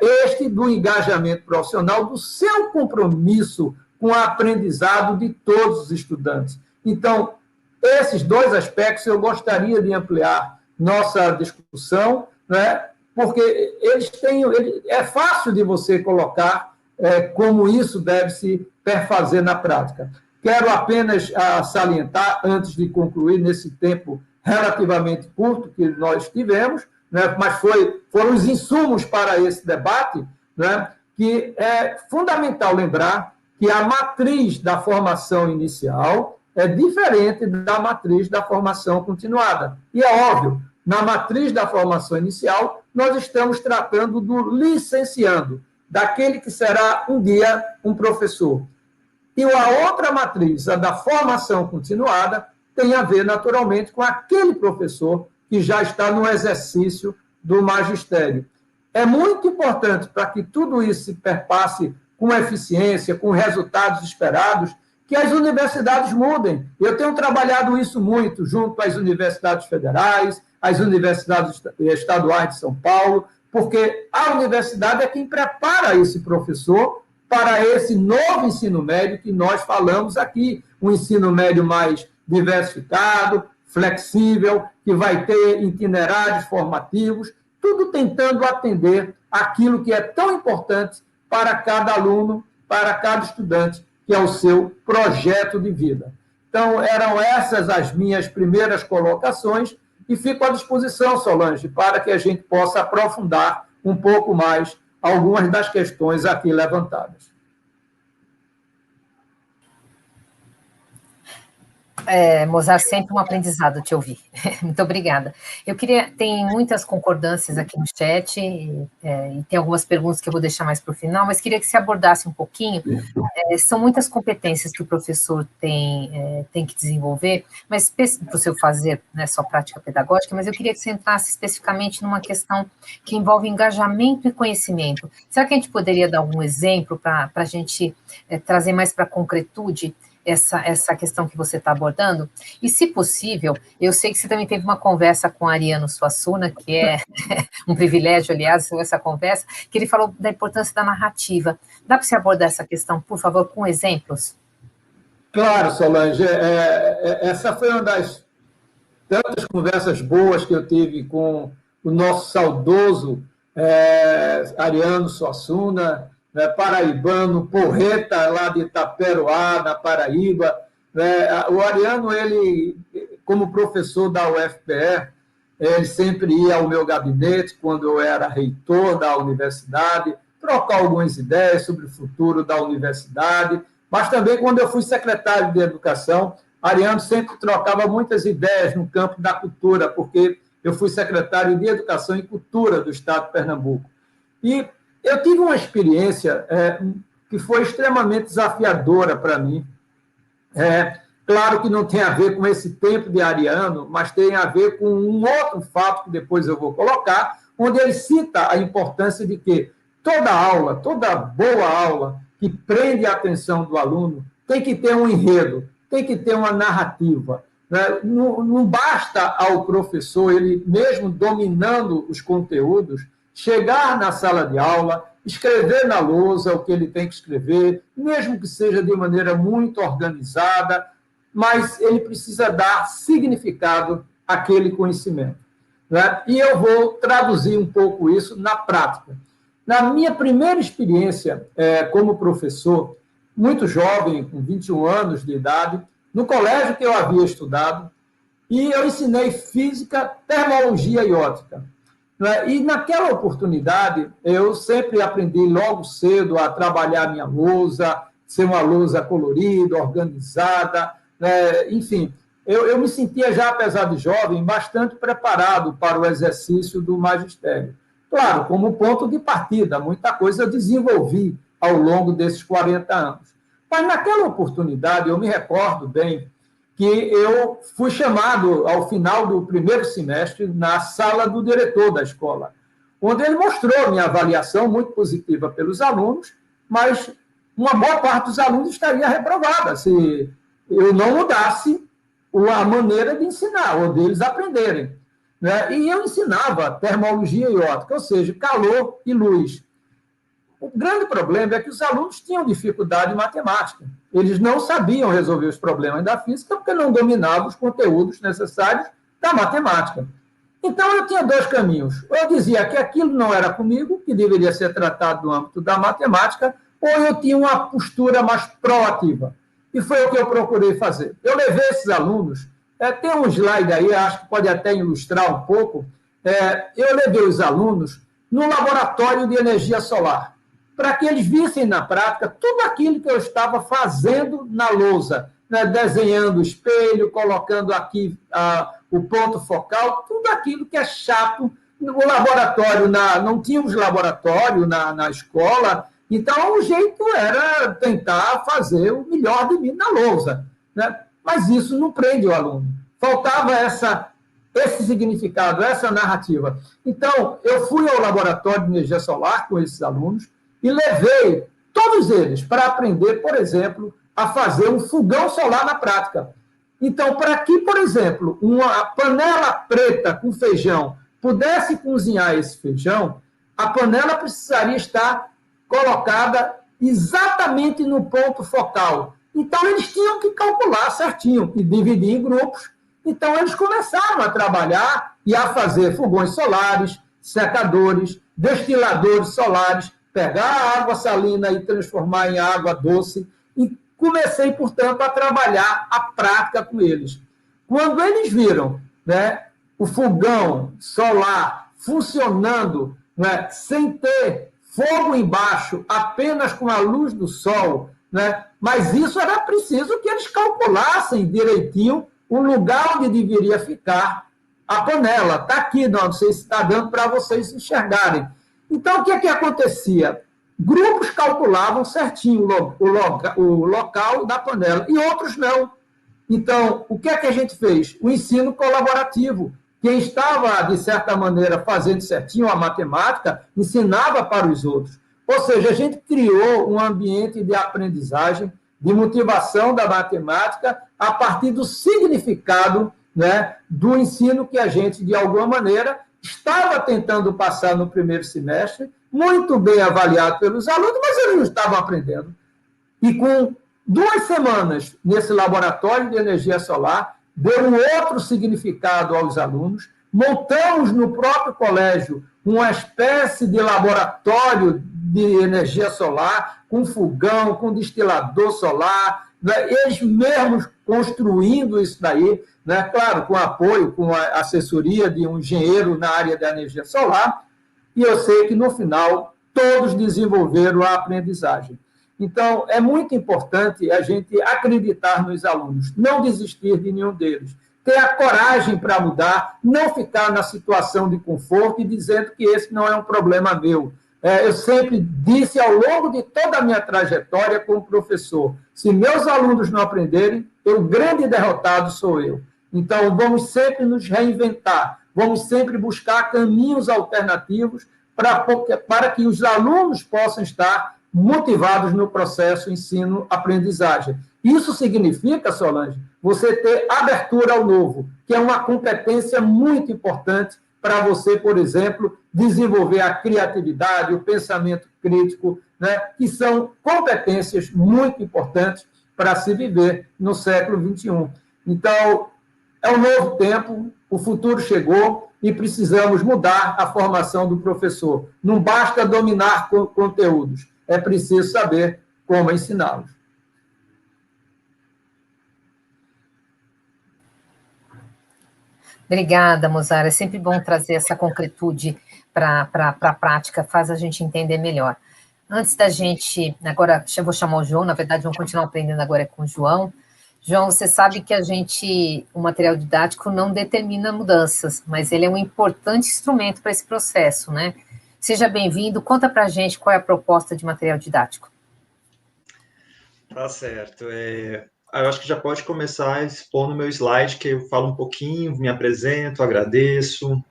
este do engajamento profissional, do seu compromisso com o aprendizado de todos os estudantes. Então, esses dois aspectos eu gostaria de ampliar nossa discussão, né? Porque é fácil de você colocar como isso deve se perfazer na prática. Quero apenas salientar, antes de concluir, nesse tempo relativamente curto que nós tivemos, né, mas foram os insumos para esse debate, né, que é fundamental lembrar que a matriz da formação inicial é diferente da matriz da formação continuada. E é óbvio, na matriz da formação inicial, nós estamos tratando do licenciando, daquele que será um dia um professor. E a outra matriz, a da formação continuada, tem a ver, naturalmente, com aquele professor que já está no exercício do magistério. É muito importante para que tudo isso se perpasse com eficiência, com resultados esperados, que as universidades mudem. Eu tenho trabalhado isso muito junto às universidades federais, às universidades estaduais de São Paulo, porque a universidade é quem prepara esse professor para esse novo ensino médio que nós falamos aqui, um ensino médio mais diversificado, flexível, que vai ter itinerários formativos, tudo tentando atender aquilo que é tão importante para cada aluno, para cada estudante, que é o seu projeto de vida. Então, eram essas as minhas primeiras colocações e fico à disposição, Solange, para que a gente possa aprofundar um pouco mais algumas das questões aqui levantadas. Mozart, sempre um aprendizado te ouvir. Muito obrigada. Tem muitas concordâncias aqui no chat, e tem algumas perguntas que eu vou deixar mais para o final, mas queria que você abordasse um pouquinho. São muitas competências que o professor tem que desenvolver, mas para o seu fazer, não é só prática pedagógica, mas eu queria que você entrasse especificamente numa questão que envolve engajamento e conhecimento. Será que a gente poderia dar algum exemplo para a gente trazer mais para a concretude essa questão que você está abordando? E, se possível, eu sei que você também teve uma conversa com Ariano Suassuna, que é um privilégio, aliás, essa conversa, que ele falou da importância da narrativa. Dá para você abordar essa questão, por favor, com exemplos? Claro, Solange. Essa foi uma das tantas conversas boas que eu tive com o nosso saudoso Ariano Suassuna, né, paraibano, porreta lá de Itaperoá, na Paraíba. Né? O Ariano, ele, como professor da UFPE, ele sempre ia ao meu gabinete, quando eu era reitor da universidade, trocar algumas ideias sobre o futuro da universidade, mas também quando eu fui secretário de Educação, Ariano sempre trocava muitas ideias no campo da cultura, porque eu fui secretário de Educação e Cultura do Estado de Pernambuco. E eu tive uma experiência que foi extremamente desafiadora para mim. Claro que não tem a ver com esse tempo de Ariano, mas tem a ver com um outro fato que depois eu vou colocar, onde ele cita a importância de que toda aula, toda boa aula que prende a atenção do aluno tem que ter um enredo, tem que ter uma narrativa. Né? Não basta ao professor, ele mesmo dominando os conteúdos, chegar na sala de aula, escrever na lousa o que ele tem que escrever, mesmo que seja de maneira muito organizada, mas ele precisa dar significado àquele conhecimento. Né? E eu vou traduzir um pouco isso na prática. Na minha primeira experiência como professor, muito jovem, com 21 anos de idade, no colégio que eu havia estudado, e eu ensinei física, termologia e ótica. E, naquela oportunidade, eu sempre aprendi logo cedo a trabalhar minha lousa, ser uma lousa colorida, organizada, enfim. Eu me sentia já, apesar de jovem, bastante preparado para o exercício do magistério. Claro, como ponto de partida, muita coisa eu desenvolvi ao longo desses 40 anos. Mas, naquela oportunidade, eu me recordo bem que eu fui chamado, ao final do primeiro semestre, na sala do diretor da escola, onde ele mostrou minha avaliação muito positiva pelos alunos, mas uma boa parte dos alunos estaria reprovada se eu não mudasse a maneira de ensinar, ou deles aprenderem. né? E eu ensinava termologia e ótica, ou seja, calor e luz. O grande problema é que os alunos tinham dificuldade em matemática. Eles não sabiam resolver os problemas da física porque não dominavam os conteúdos necessários da matemática. Então, eu tinha dois caminhos. Ou eu dizia que aquilo não era comigo, que deveria ser tratado no âmbito da matemática, ou eu tinha uma postura mais proativa. E foi o que eu procurei fazer. Eu levei esses alunos, tem um slide aí, acho que pode até ilustrar um pouco, eu levei os alunos no laboratório de energia solar, para que eles vissem na prática tudo aquilo que eu estava fazendo na lousa, né? Desenhando o espelho, colocando aqui o ponto focal, tudo aquilo que é chato. O laboratório, não tínhamos laboratório na escola, então o jeito era tentar fazer o melhor de mim na lousa, né? Mas isso não prende o aluno. Faltava esse significado, essa narrativa. Então, eu fui ao laboratório de energia solar com esses alunos e levei todos eles para aprender, por exemplo, a fazer um fogão solar na prática. Então, para que, por exemplo, uma panela preta com feijão pudesse cozinhar esse feijão, a panela precisaria estar colocada exatamente no ponto focal. Então, eles tinham que calcular certinho e dividir em grupos. Então, eles começaram a trabalhar e a fazer fogões solares, secadores, destiladores solares, pegar a água salina e transformar em água doce. E comecei, portanto, a trabalhar a prática com eles. Quando eles viram, né, o fogão solar funcionando, né, sem ter fogo embaixo, apenas com a luz do sol, né, mas isso era preciso que eles calculassem direitinho o lugar onde deveria ficar a panela. Está aqui, não sei se está dando para vocês enxergarem. Então, o que acontecia? Grupos calculavam certinho o local da panela, e outros não. Então, o que a gente fez? O ensino colaborativo. Quem estava, de certa maneira, fazendo certinho a matemática, ensinava para os outros. Ou seja, a gente criou um ambiente de aprendizagem, de motivação da matemática, a partir do significado, né, do ensino que a gente, de alguma maneira, estava tentando passar no primeiro semestre, muito bem avaliado pelos alunos, mas eles não estavam aprendendo. E com 2 semanas nesse laboratório de energia solar, deu um outro significado aos alunos, montamos no próprio colégio uma espécie de laboratório de energia solar, com fogão, com destilador solar, né? Eles mesmos construindo isso daí, né? Claro, com apoio, com a assessoria de um engenheiro na área da energia solar, e eu sei que, no final, todos desenvolveram a aprendizagem. Então, é muito importante a gente acreditar nos alunos, não desistir de nenhum deles, ter a coragem para mudar, não ficar na situação de conforto e dizendo que esse não é um problema meu. Eu sempre disse, ao longo de toda a minha trajetória como professor, se meus alunos não aprenderem, o grande derrotado sou eu. Então, vamos sempre nos reinventar, vamos sempre buscar caminhos alternativos para que os alunos possam estar motivados no processo ensino-aprendizagem. Isso significa, Solange, você ter abertura ao novo, que é uma competência muito importante para você, por exemplo, desenvolver a criatividade, o pensamento crítico, né, que são competências muito importantes para se viver no século XXI. Então, é um novo tempo, o futuro chegou e precisamos mudar a formação do professor. Não basta dominar conteúdos, é preciso saber como ensiná-los. Obrigada, Mozart. É sempre bom trazer essa concretude para a prática, faz a gente entender melhor. Antes da gente, agora eu vou chamar o João, na verdade vamos continuar aprendendo agora com o João. João, você sabe que o material didático não determina mudanças, mas ele é um importante instrumento para esse processo, né? Seja bem-vindo, conta para a gente qual é a proposta de material didático. Tá certo. Eu acho que já pode começar expondo o meu slide, que eu falo um pouquinho, me apresento, agradeço,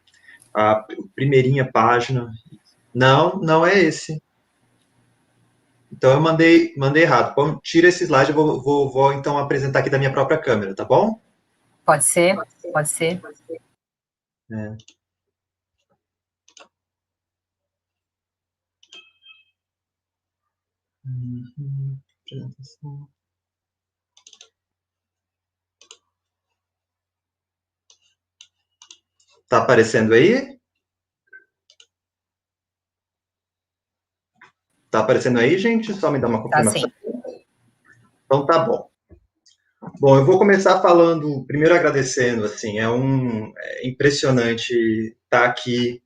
a primeirinha página. Não é esse. Então, eu mandei errado. Bom, tira esse slide, eu vou então apresentar aqui da minha própria câmera, tá bom? Pode ser, pode ser. É. Apresentação. Tá aparecendo aí? Tá aparecendo aí, gente? Só me dá uma confirmação. Tá, sim. Então tá bom. Bom, eu vou começar falando, primeiro agradecendo, assim, é impressionante estar aqui.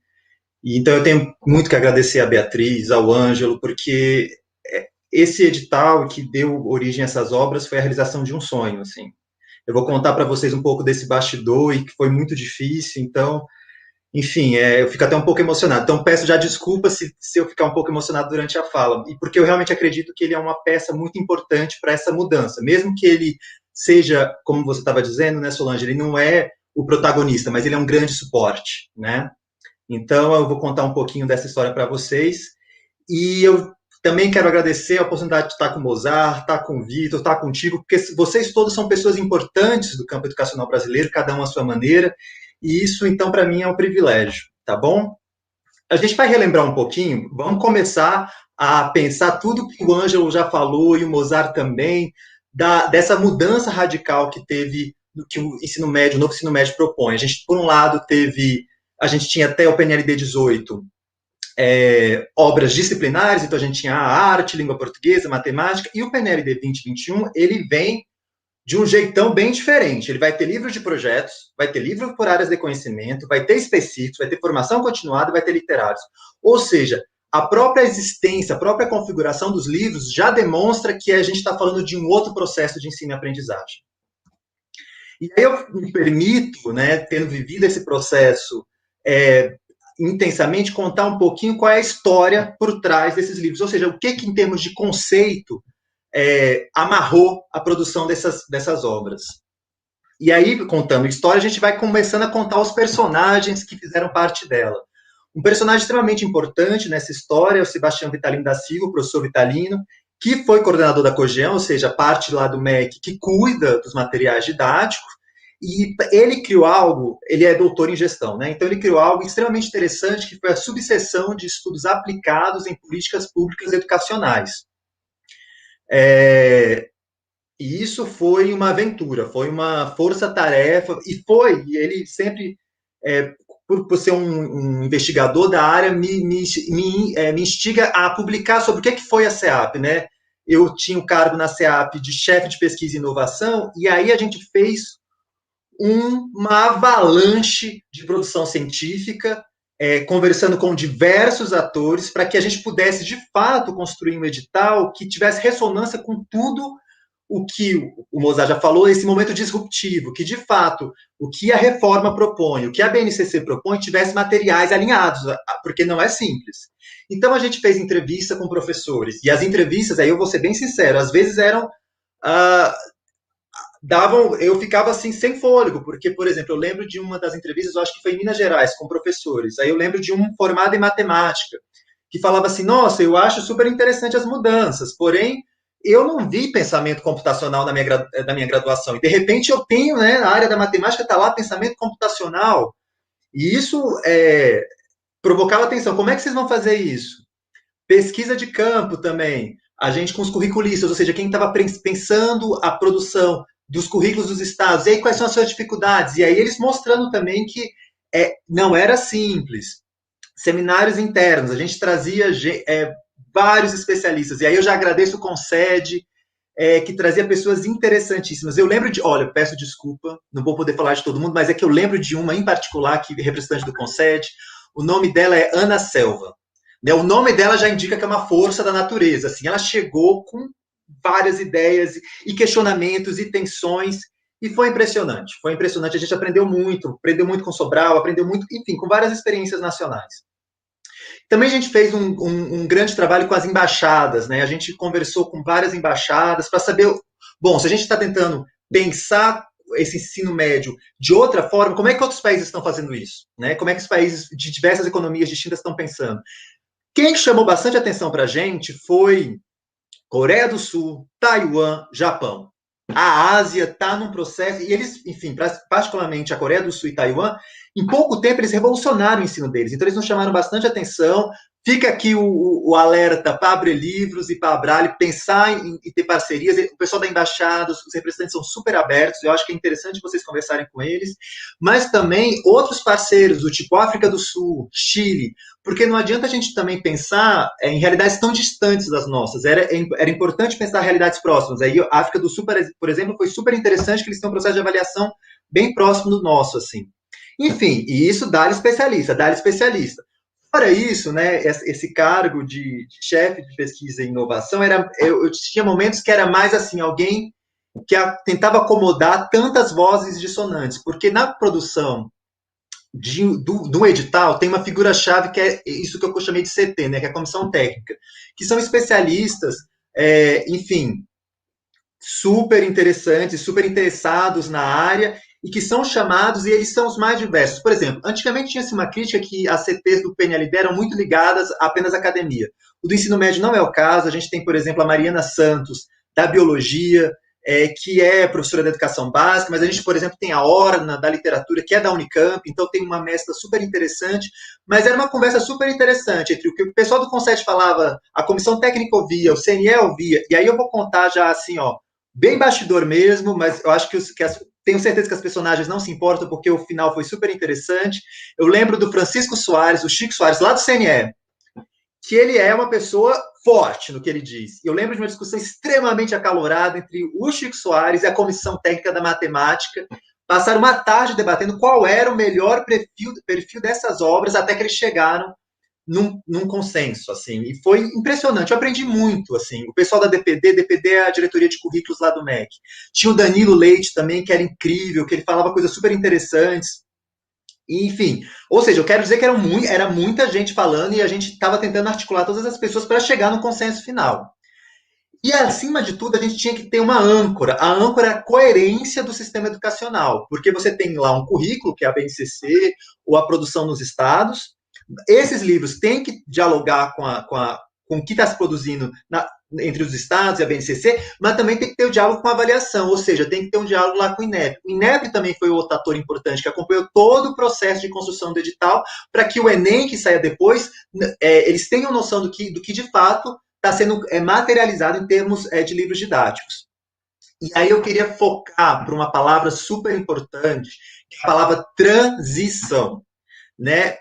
E então eu tenho muito que agradecer a Beatriz, ao Ângelo, porque esse edital que deu origem a essas obras foi a realização de um sonho, assim. Eu vou contar para vocês um pouco desse bastidor e que foi muito difícil, então, enfim, eu fico até um pouco emocionado. Então, peço já desculpa se eu ficar um pouco emocionado durante a fala, e porque eu realmente acredito que ele é uma peça muito importante para essa mudança, mesmo que ele seja, como você estava dizendo, né, Solange, ele não é o protagonista, mas ele é um grande suporte, né? Então, eu vou contar um pouquinho dessa história para vocês, e eu também quero agradecer a oportunidade de estar com o Mozart, estar com o Vitor, estar contigo, porque vocês todos são pessoas importantes do campo educacional brasileiro, cada um à sua maneira, e isso, então, para mim é um privilégio, tá bom? A gente vai relembrar um pouquinho, vamos começar a pensar tudo que o Ângelo já falou e o Mozart também, dessa mudança radical que teve, que o ensino médio, o novo ensino médio propõe. A gente, por um lado, a gente tinha até o PNLD 18, obras disciplinares, então a gente tinha a arte, língua portuguesa, matemática, e o PNLD 2021, ele vem de um jeitão bem diferente. Ele vai ter livros de projetos, vai ter livros por áreas de conhecimento, vai ter específicos, vai ter formação continuada e vai ter literários. Ou seja, a própria existência, a própria configuração dos livros já demonstra que a gente está falando de um outro processo de ensino e aprendizagem. E aí eu me permito, né, tendo vivido esse processo intensamente, contar um pouquinho qual é a história por trás desses livros. Ou seja, o que em termos de conceito, amarrou a produção dessas obras. E aí, contando história, a gente vai começando a contar os personagens que fizeram parte dela. Um personagem extremamente importante nessa história é o Sebastião Vitalino da Silva, o professor Vitalino, que foi coordenador da COGEAN, ou seja, parte lá do MEC que cuida dos materiais didáticos, e ele criou algo, ele é doutor em gestão, né? Então ele criou algo extremamente interessante, que foi a subseção de estudos aplicados em políticas públicas educacionais. E isso foi uma aventura, foi uma força-tarefa, e ele sempre, por ser um investigador da área, me instiga a publicar sobre o que foi a CEAP, né? Eu tinha um cargo na CEAP de chefe de pesquisa e inovação, e aí a gente fez uma avalanche de produção científica, conversando com diversos atores, para que a gente pudesse, de fato, construir um edital que tivesse ressonância com tudo o que o Mozart já falou, esse momento disruptivo, que, de fato, o que a reforma propõe, o que a BNCC propõe, tivesse materiais alinhados, porque não é simples. Então, a gente fez entrevista com professores, e as entrevistas, aí eu vou ser bem sincero, às vezes eram... eu ficava assim sem fôlego, porque, por exemplo, eu lembro de uma das entrevistas, eu acho que foi em Minas Gerais, com professores, aí eu lembro de um formado em matemática, que falava assim, nossa, eu acho super interessante as mudanças, porém, eu não vi pensamento computacional na minha graduação, e de repente eu tenho, né, na área da matemática está lá pensamento computacional, e isso provocava atenção, como é que vocês vão fazer isso? Pesquisa de campo também, a gente com os curriculistas, ou seja, quem estava pensando a produção dos currículos dos estados, e aí quais são as suas dificuldades, e aí eles mostrando também que não era simples. Seminários internos, a gente trazia vários especialistas, e aí eu já agradeço o Concede, que trazia pessoas interessantíssimas. Eu lembro olha, peço desculpa, não vou poder falar de todo mundo, mas é que eu lembro de uma em particular, que é representante do Concede, o nome dela é Ana Selva. O nome dela já indica que é uma força da natureza, assim, ela chegou com várias ideias e questionamentos e tensões, e foi impressionante, a gente aprendeu muito com Sobral, aprendeu muito, enfim, com várias experiências nacionais. Também a gente fez um grande trabalho com as embaixadas, né? A gente conversou com várias embaixadas para saber, bom, se a gente está tentando pensar esse ensino médio de outra forma, como é que outros países estão fazendo isso? Né? Como é que os países de diversas economias distintas estão pensando? Quem chamou bastante atenção para a gente foi Coreia do Sul, Taiwan, Japão. A Ásia está num processo, e eles, enfim, particularmente a Coreia do Sul e Taiwan, em pouco tempo eles revolucionaram o ensino deles, então eles nos chamaram bastante atenção. Fica aqui o alerta para abrir livros e para a Abrale pensar em ter parcerias. O pessoal da embaixada, os representantes são super abertos, eu acho que é interessante vocês conversarem com eles, mas também outros parceiros, do tipo África do Sul, Chile, porque não adianta a gente também pensar em realidades tão distantes das nossas, era importante pensar em realidades próximas. Aí a África do Sul, por exemplo, foi super interessante que eles têm um processo de avaliação bem próximo do nosso, assim. Enfim, e isso dá-lhe especialista. Fora isso, né, esse cargo de chefe de pesquisa e inovação, eu tinha momentos que era mais assim, alguém que tentava acomodar tantas vozes dissonantes, porque na produção do edital tem uma figura-chave que é isso que eu chamei de CT, né, que é a comissão técnica, que são especialistas, enfim, super interessantes, super interessados na área, e que são chamados, e eles são os mais diversos. Por exemplo, antigamente tinha-se uma crítica que as CTs do PNLD eram muito ligadas apenas à academia. O do ensino médio não é o caso, a gente tem, por exemplo, a Mariana Santos, da Biologia, que é professora da Educação Básica, mas a gente, por exemplo, tem a Orna, da Literatura, que é da Unicamp, então tem uma mescla super interessante, mas era uma conversa super interessante entre o que o pessoal do Concept falava, a Comissão Técnica ouvia, o CNE ouvia, e aí eu vou contar já assim, ó, bem bastidor mesmo, mas eu acho que tenho certeza que as personagens não se importam, porque o final foi super interessante. Eu lembro do Francisco Soares, o Chico Soares, lá do CNE, que ele é uma pessoa forte no que ele diz. Eu lembro de uma discussão extremamente acalorada entre o Chico Soares e a Comissão Técnica da Matemática. Passaram uma tarde debatendo qual era o melhor perfil dessas obras, até que eles chegaram num consenso, assim, e foi impressionante, eu aprendi muito, assim, o pessoal da DPD é a diretoria de currículos lá do MEC, tinha o Danilo Leite também, que era incrível, que ele falava coisas super interessantes, enfim, ou seja, eu quero dizer que era muita gente falando e a gente estava tentando articular todas as pessoas para chegar no consenso final. E, acima de tudo, a gente tinha que ter uma âncora. A âncora é a coerência do sistema educacional, porque você tem lá um currículo, que é a BNCC, ou a produção nos estados. Esses livros têm que dialogar com o que está se produzindo entre os estados e a BNCC, mas também tem que ter o diálogo com a avaliação, ou seja, tem que ter um diálogo lá com o INEP. O INEP também foi outro ator importante, que acompanhou todo o processo de construção do edital, para que o Enem, que saia depois, eles tenham noção do que de fato está sendo materializado em termos de livros didáticos. E aí eu queria focar para uma palavra super importante, que é a palavra transição. Né?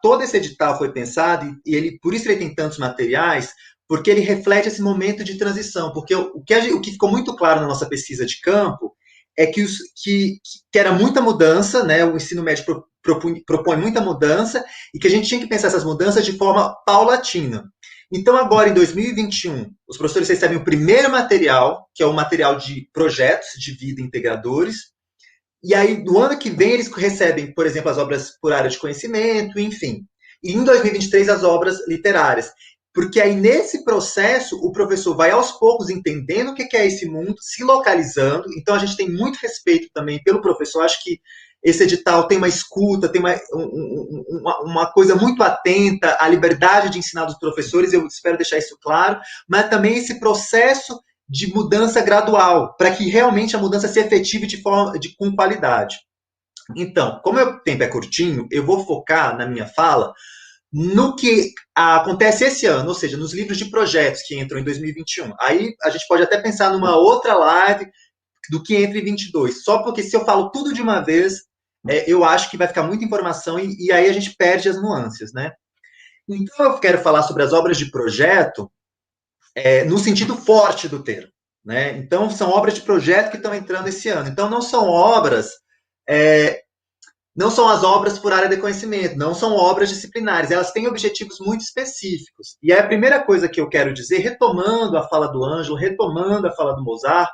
Todo esse edital foi pensado, e por isso ele tem tantos materiais, porque ele reflete esse momento de transição, porque o que ficou muito claro na nossa pesquisa de campo é que era muita mudança, né? O ensino médio propõe muita mudança, e que a gente tinha que pensar essas mudanças de forma paulatina. Então, agora, em 2021, os professores recebem o primeiro material, que é o material de projetos de vida integradores. E aí, no ano que vem, eles recebem, por exemplo, as obras por área de conhecimento, enfim. E em 2023, as obras literárias. Porque aí, nesse processo, o professor vai aos poucos entendendo o que é esse mundo, se localizando. Então, a gente tem muito respeito também pelo professor. Acho que esse edital tem uma escuta, tem uma coisa muito atenta à liberdade de ensinar dos professores, eu espero deixar isso claro, mas também esse processo de mudança gradual, para que realmente a mudança se efetive com qualidade. Então, como o tempo é curtinho, eu vou focar na minha fala no que acontece esse ano, ou seja, nos livros de projetos que entram em 2021. Aí a gente pode até pensar numa outra live do que entra em 22, só porque se eu falo tudo de uma vez, eu acho que vai ficar muita informação e aí a gente perde as nuances, né? Então eu quero falar sobre as obras de projeto no sentido forte do termo, né? Então, são obras de projeto que estão entrando esse ano. Então, não são obras, não são as obras por área de conhecimento, não são obras disciplinares, elas têm objetivos muito específicos. E a primeira coisa que eu quero dizer, retomando a fala do Ângelo, retomando a fala do Mozart,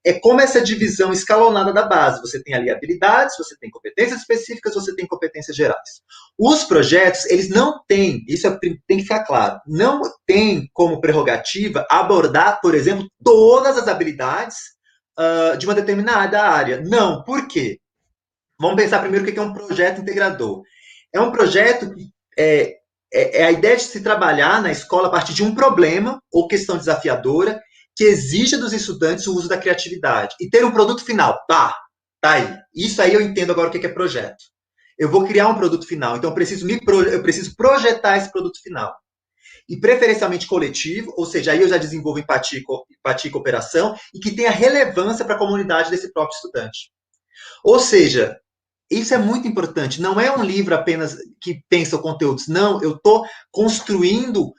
é como essa divisão escalonada da base. Você tem ali habilidades, você tem competências específicas, você tem competências gerais. Os projetos, eles não têm, isso tem que ficar claro, não tem como prerrogativa abordar, por exemplo, todas as habilidades de uma determinada área. Não, por quê? Vamos pensar primeiro o que é um projeto integrador. É um projeto que é a ideia de se trabalhar na escola a partir de um problema ou questão desafiadora que exija dos estudantes o uso da criatividade. E ter um produto final. Tá aí. Isso aí eu entendo agora o que é projeto. eu vou criar um produto final. Então, eu preciso projetar esse produto final. E preferencialmente coletivo, ou seja, aí eu já desenvolvo empatia e cooperação, e que tenha relevância para a comunidade desse próprio estudante. Ou seja, isso é muito importante. Não é um livro apenas que pensa conteúdos. Não, eu estou construindo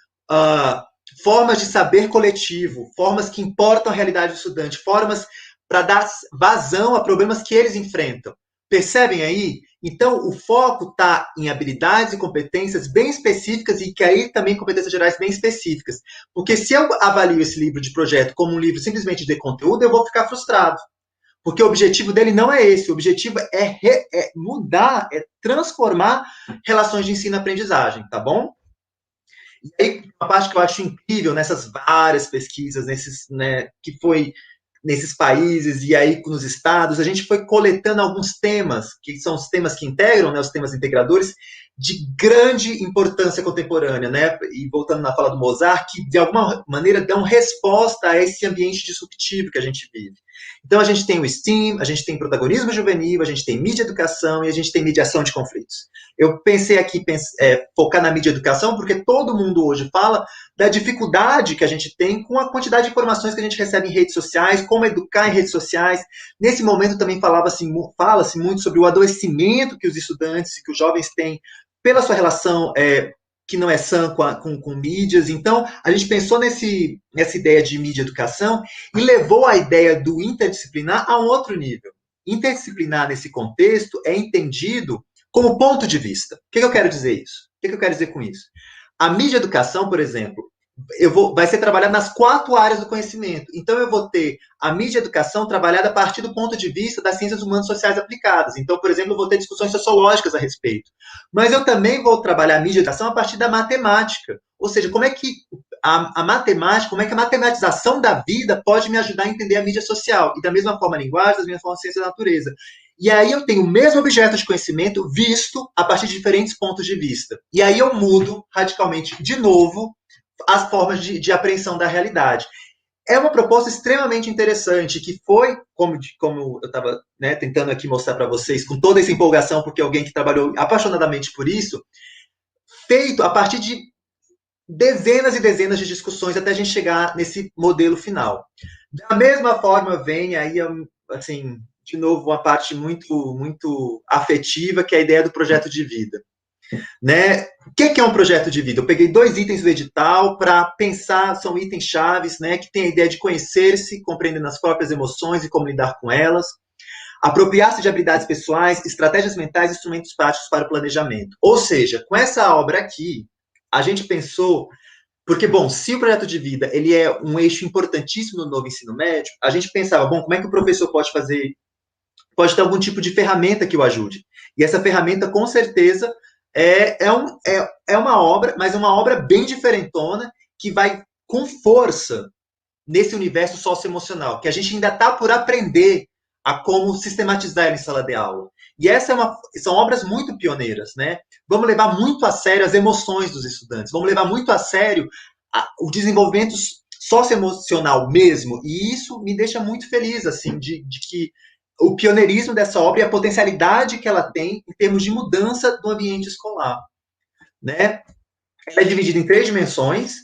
formas de saber coletivo, formas que importam a realidade do estudante, formas para dar vazão a problemas que eles enfrentam. Percebem aí? Então, o foco está em habilidades e competências bem específicas e que aí também competências gerais bem específicas. Porque se eu avalio esse livro de projeto como um livro simplesmente de conteúdo, eu vou ficar frustrado. Porque o objetivo dele não é esse. O objetivo é mudar, é transformar relações de ensino-aprendizagem, tá bom? E aí, uma parte que eu acho incrível nessas várias pesquisas, que foi nesses países e aí nos estados, a gente foi coletando alguns temas, que são os temas que integram, né, os temas integradores, de grande importância contemporânea, né? E voltando na fala do Mozart, que de alguma maneira dão resposta a esse ambiente disruptivo que a gente vive. Então a gente tem o STEAM, a gente tem protagonismo juvenil, a gente tem mídia e educação e a gente tem mediação de conflitos. Eu pensei aqui focar na mídia e educação porque todo mundo hoje fala da dificuldade que a gente tem com a quantidade de informações que a gente recebe em redes sociais, como educar em redes sociais. Nesse momento também fala-se muito sobre o adoecimento que os estudantes, que os jovens têm pela sua relação que não é sã com mídias. Então, a gente pensou nessa ideia de mídia e educação e levou a ideia do interdisciplinar a um outro nível. Interdisciplinar, nesse contexto, é entendido como ponto de vista. O que eu quero dizer isso? O que eu quero dizer com isso? A mídia e educação, por exemplo, vai ser trabalhada nas 4 áreas do conhecimento. Então, eu vou ter a mídia e educação trabalhada a partir do ponto de vista das ciências humanas sociais aplicadas. Então, por exemplo, eu vou ter discussões sociológicas a respeito. Mas eu também vou trabalhar a mídia e educação a partir da matemática. Ou seja, como é que a matemática, como é que a matematização da vida pode me ajudar a entender a mídia social. E da mesma forma a linguagem, da mesma forma a ciência da natureza. E aí eu tenho o mesmo objeto de conhecimento visto a partir de diferentes pontos de vista. E aí eu mudo radicalmente, de novo, as formas de apreensão da realidade. É uma proposta extremamente interessante, que foi, como eu estava tentando aqui mostrar para vocês, com toda essa empolgação, porque alguém que trabalhou apaixonadamente por isso, feito a partir de dezenas e dezenas de discussões até a gente chegar nesse modelo final. Da mesma forma, vem aí, assim, de novo, uma parte muito, muito afetiva, que é a ideia do projeto de vida. Né? O que é um projeto de vida? Eu peguei 2 itens do edital para pensar, são itens chaves, né, que tem a ideia de conhecer-se, compreendendo as próprias emoções e como lidar com elas, apropriar-se de habilidades pessoais, estratégias mentais e instrumentos práticos para o planejamento. Ou seja, com essa obra aqui, a gente pensou, porque, bom, se o projeto de vida ele é um eixo importantíssimo no novo ensino médio, a gente pensava, bom, como é que o professor pode ter algum tipo de ferramenta que o ajude? E essa ferramenta, com certeza, é uma obra, mas é uma obra bem diferentona, que vai com força nesse universo socioemocional, que a gente ainda está por aprender a como sistematizar ele em sala de aula. E são obras muito pioneiras, né? Vamos levar muito a sério as emoções dos estudantes, vamos levar muito a sério o desenvolvimento socioemocional mesmo, e isso me deixa muito feliz, assim, de que o pioneirismo dessa obra e a potencialidade que ela tem em termos de mudança do ambiente escolar, né? Ela é dividida em 3 dimensões.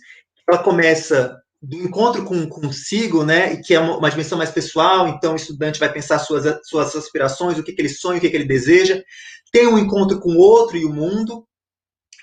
Ela começa do encontro consigo, né? Que é uma dimensão mais pessoal. Então, o estudante vai pensar suas aspirações, o que ele sonha, o que ele deseja. Tem um encontro com o outro e o mundo,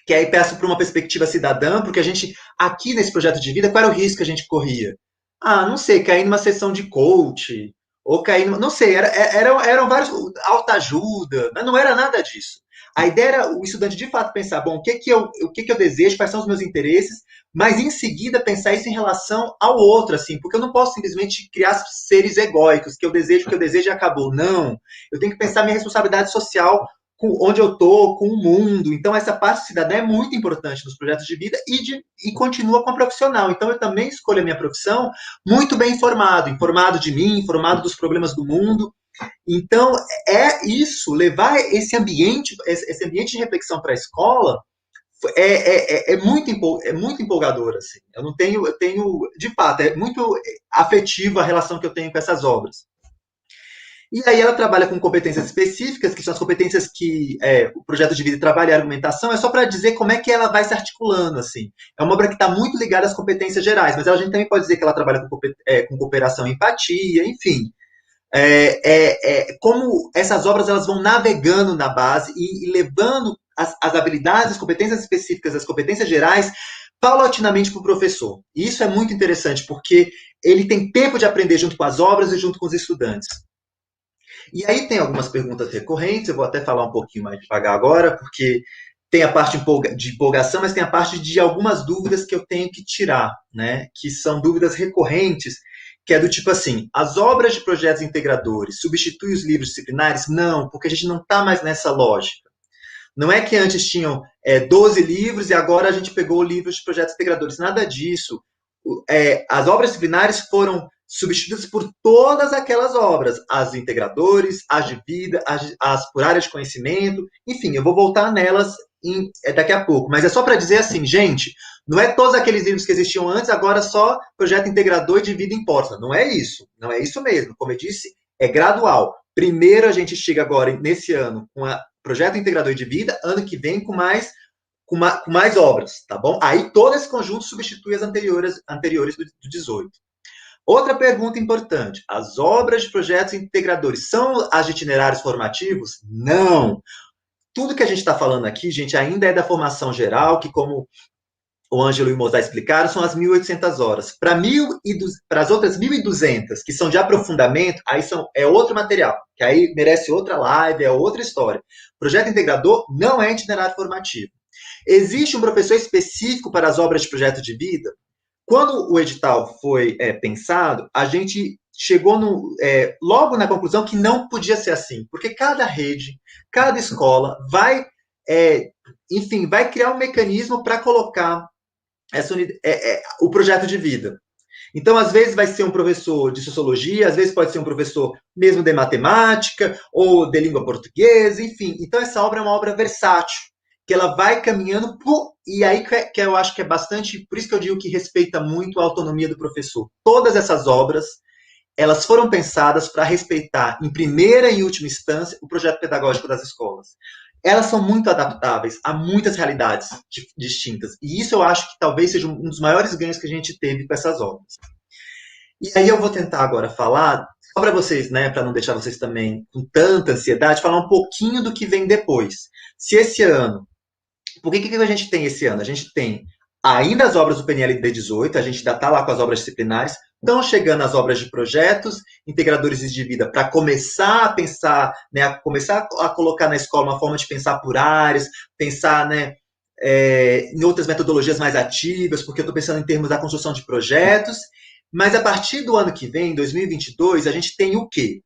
que aí peço para uma perspectiva cidadã, porque a gente, aqui nesse projeto de vida, qual era o risco que a gente corria? Não sei, cair numa sessão de coach, ou cair, não sei, eram vários, autoajuda, mas não era nada disso. A ideia era o estudante de fato pensar, bom, o que eu desejo, quais são os meus interesses, mas em seguida pensar isso em relação ao outro, assim, porque eu não posso simplesmente criar seres egóicos, que eu desejo e acabou. Não, eu tenho que pensar minha responsabilidade social com onde eu estou, com o mundo. Então, essa parte cidadã é muito importante nos projetos de vida e continua com a profissional. Então, eu também escolho a minha profissão muito bem informado de mim, informado dos problemas do mundo. Então, isso, levar esse ambiente de reflexão para a escola é muito empolgador, assim. Eu tenho, de fato, é muito afetiva a relação que eu tenho com essas obras. E aí ela trabalha com competências específicas, que são as competências que o projeto de vida trabalha, a argumentação, é só para dizer como é que ela vai se articulando, assim. É uma obra que está muito ligada às competências gerais, mas a gente também pode dizer que ela trabalha com cooperação e empatia, enfim. Como essas obras elas vão navegando na base e levando as habilidades, as competências específicas, as competências gerais, paulatinamente para o professor. E isso é muito interessante, porque ele tem tempo de aprender junto com as obras e junto com os estudantes. E aí tem algumas perguntas recorrentes, eu vou até falar um pouquinho mais devagar agora, porque tem a parte de empolgação, mas tem a parte de algumas dúvidas que eu tenho que tirar, né? Que são dúvidas recorrentes, que é do tipo assim, as obras de projetos integradores substituem os livros disciplinares? Não, porque a gente não está mais nessa lógica. Não é que antes tinham 12 livros e agora a gente pegou livros de projetos integradores. Nada disso. As obras disciplinares foram substituídas por todas aquelas obras, as de integradores, as de vida, as por área de conhecimento, enfim, eu vou voltar nelas daqui a pouco, mas é só para dizer assim, gente, não é todos aqueles livros que existiam antes, agora só projeto integrador e de vida importa, não é isso mesmo, como eu disse, é gradual. Primeiro a gente chega agora, nesse ano, com a projeto integrador de vida, ano que vem com mais obras, tá bom? Aí todo esse conjunto substitui as anteriores do 18. Outra pergunta importante, as obras de projetos integradores são as de itinerários formativos? Não. Tudo que a gente está falando aqui, gente, ainda é da formação geral, que como o Ângelo e o Mozart explicaram, são as 1.800 horas. Para as outras 1.200, que são de aprofundamento, aí é outro material, que aí merece outra live, é outra história. Projeto integrador não é itinerário formativo. Existe um professor específico para as obras de projeto de vida? Quando o edital foi pensado, a gente chegou logo na conclusão que não podia ser assim, porque cada rede, cada escola vai criar um mecanismo para colocar o projeto de vida. Então, às vezes vai ser um professor de sociologia, às vezes pode ser um professor mesmo de matemática, ou de língua portuguesa, enfim. Então, essa obra é uma obra versátil, que ela vai caminhando, e aí que eu acho que é bastante, por isso que eu digo que respeita muito a autonomia do professor. Todas essas obras, elas foram pensadas para respeitar, em primeira e última instância, o projeto pedagógico das escolas. Elas são muito adaptáveis a muitas realidades distintas, e isso eu acho que talvez seja um dos maiores ganhos que a gente teve com essas obras. E aí eu vou tentar agora falar, só para vocês, né, para não deixar vocês também com tanta ansiedade, falar um pouquinho do que vem depois. Se esse ano, por que a gente tem esse ano? A gente tem ainda as obras do PNLD 18, a gente ainda está lá com as obras disciplinares, estão chegando as obras de projetos, integradores de vida, para começar a pensar, né, começar a colocar na escola uma forma de pensar por áreas, pensar, né, em outras metodologias mais ativas, porque eu estou pensando em termos da construção de projetos, mas a partir do ano que vem, 2022, a gente tem o quê?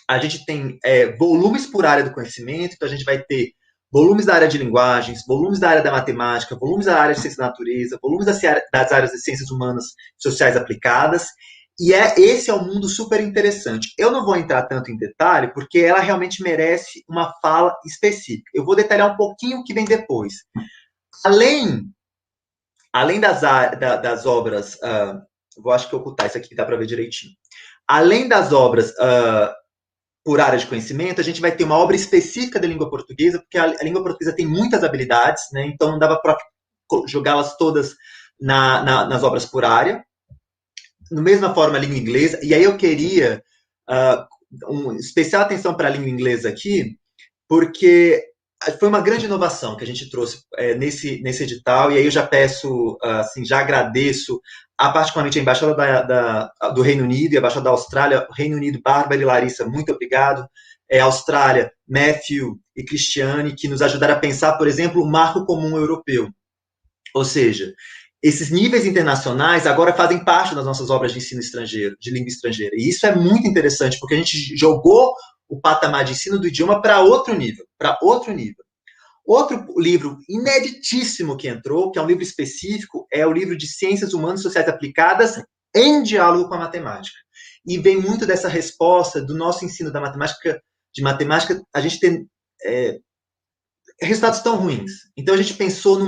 A gente tem volumes por área do conhecimento, então a gente vai ter volumes da área de linguagens, volumes da área da matemática, volumes da área de ciência da natureza, volumes das áreas de ciências humanas sociais aplicadas, e esse é um mundo super interessante. Eu não vou entrar tanto em detalhe, porque ela realmente merece uma fala específica. Eu vou detalhar um pouquinho o que vem depois. Além das obras, acho que vou ocultar isso aqui, que dá para ver direitinho. Além das obras por área de conhecimento, a gente vai ter uma obra específica da língua portuguesa, porque a língua portuguesa tem muitas habilidades, né? Então não dava para jogá-las todas nas obras por área. Da mesma forma, a língua inglesa, e aí eu queria uma especial atenção para a língua inglesa aqui, porque foi uma grande inovação que a gente trouxe nesse edital, e aí eu já peço, assim, já agradeço particularmente a Embaixada do Reino Unido e a Embaixada da Austrália. Reino Unido, Bárbara e Larissa, muito obrigado. Austrália, Matthew e Cristiane, que nos ajudaram a pensar, por exemplo, o marco comum europeu. Ou seja, esses níveis internacionais agora fazem parte das nossas obras de ensino estrangeiro, de língua estrangeira. E isso é muito interessante, porque a gente jogou o patamar de ensino do idioma para outro nível. Outro livro ineditíssimo que entrou, que é um livro específico, é o livro de Ciências Humanas e Sociais Aplicadas em diálogo com a matemática. E vem muito dessa resposta do nosso ensino da matemática, a gente tem resultados tão ruins. Então a gente pensou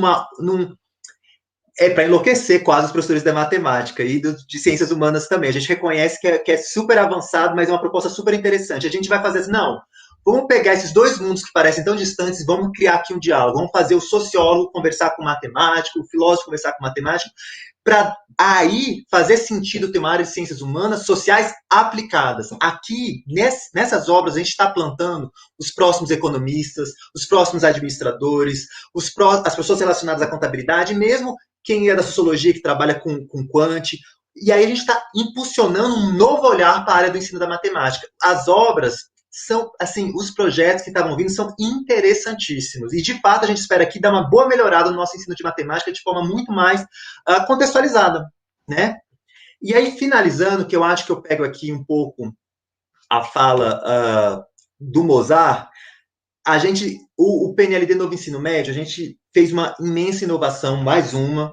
É para enlouquecer quase os professores da matemática e de ciências humanas também. A gente reconhece que é super avançado, mas é uma proposta super interessante. A gente vai fazer assim, não, vamos pegar esses dois mundos que parecem tão distantes, vamos criar aqui um diálogo, vamos fazer o sociólogo conversar com o matemático, o filósofo conversar com o matemático, para aí fazer sentido ter uma área de ciências humanas sociais aplicadas. Aqui, nessas obras, a gente está plantando os próximos economistas, os próximos administradores, as pessoas relacionadas à contabilidade, mesmo quem é da sociologia, que trabalha com quant. E aí a gente está impulsionando um novo olhar para a área do ensino da matemática. As obras são, assim, os projetos que estavam vindo são interessantíssimos. E, de fato, a gente espera aqui dar uma boa melhorada no nosso ensino de matemática de forma muito mais contextualizada, né? E aí, finalizando, que eu acho que eu pego aqui um pouco a fala do Mozart, o PNLD Novo Ensino Médio, a gente fez uma imensa inovação, mais uma,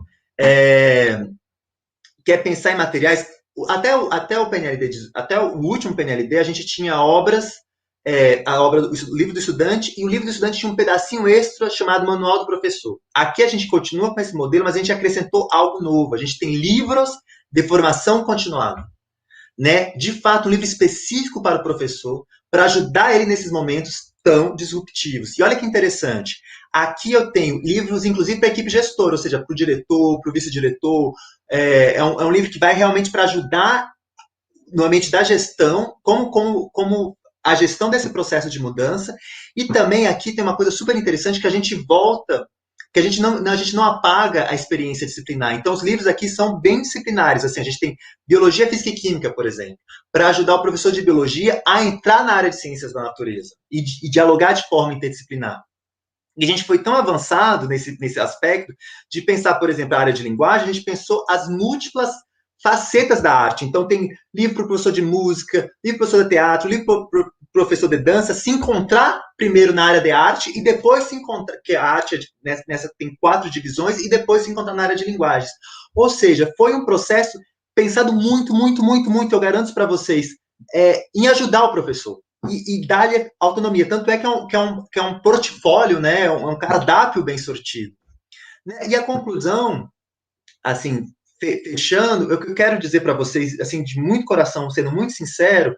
que é pensar em materiais. Até o PNLD, até o último PNLD, a gente tinha obras, o livro do estudante, e o livro do estudante tinha um pedacinho extra chamado Manual do Professor. Aqui a gente continua com esse modelo, mas a gente acrescentou algo novo. A gente tem livros de formação continuada, né? De fato, um livro específico para o professor, para ajudar ele nesses momentos tão disruptivos. E olha que interessante, aqui eu tenho livros, inclusive, para a equipe gestora, ou seja, para o diretor, para o vice-diretor. É um livro que vai realmente para ajudar no ambiente da gestão, como a gestão desse processo de mudança. E também aqui tem uma coisa super interessante, que a gente volta, que a gente não apaga a experiência disciplinar. Então, os livros aqui são bem disciplinares. Assim, a gente tem Biologia, Física e Química, por exemplo, para ajudar o professor de Biologia a entrar na área de Ciências da Natureza e dialogar de forma interdisciplinar. E a gente foi tão avançado nesse aspecto de pensar, por exemplo, a área de linguagem, a gente pensou as múltiplas facetas da arte. Então, tem livro para o professor de música, livro para o professor de teatro, livro para o professor de dança, se encontrar primeiro na área de arte e depois se encontrar, que a arte nessa tem 4 divisões, e depois se encontrar na área de linguagens. Ou seja, foi um processo pensado muito, muito, muito, muito, eu garanto para vocês, em ajudar o professor e dar-lhe autonomia. Tanto é que é um portfólio, né, é um cardápio bem sortido. E a conclusão, assim, fechando, eu quero dizer para vocês, assim, de muito coração, sendo muito sincero,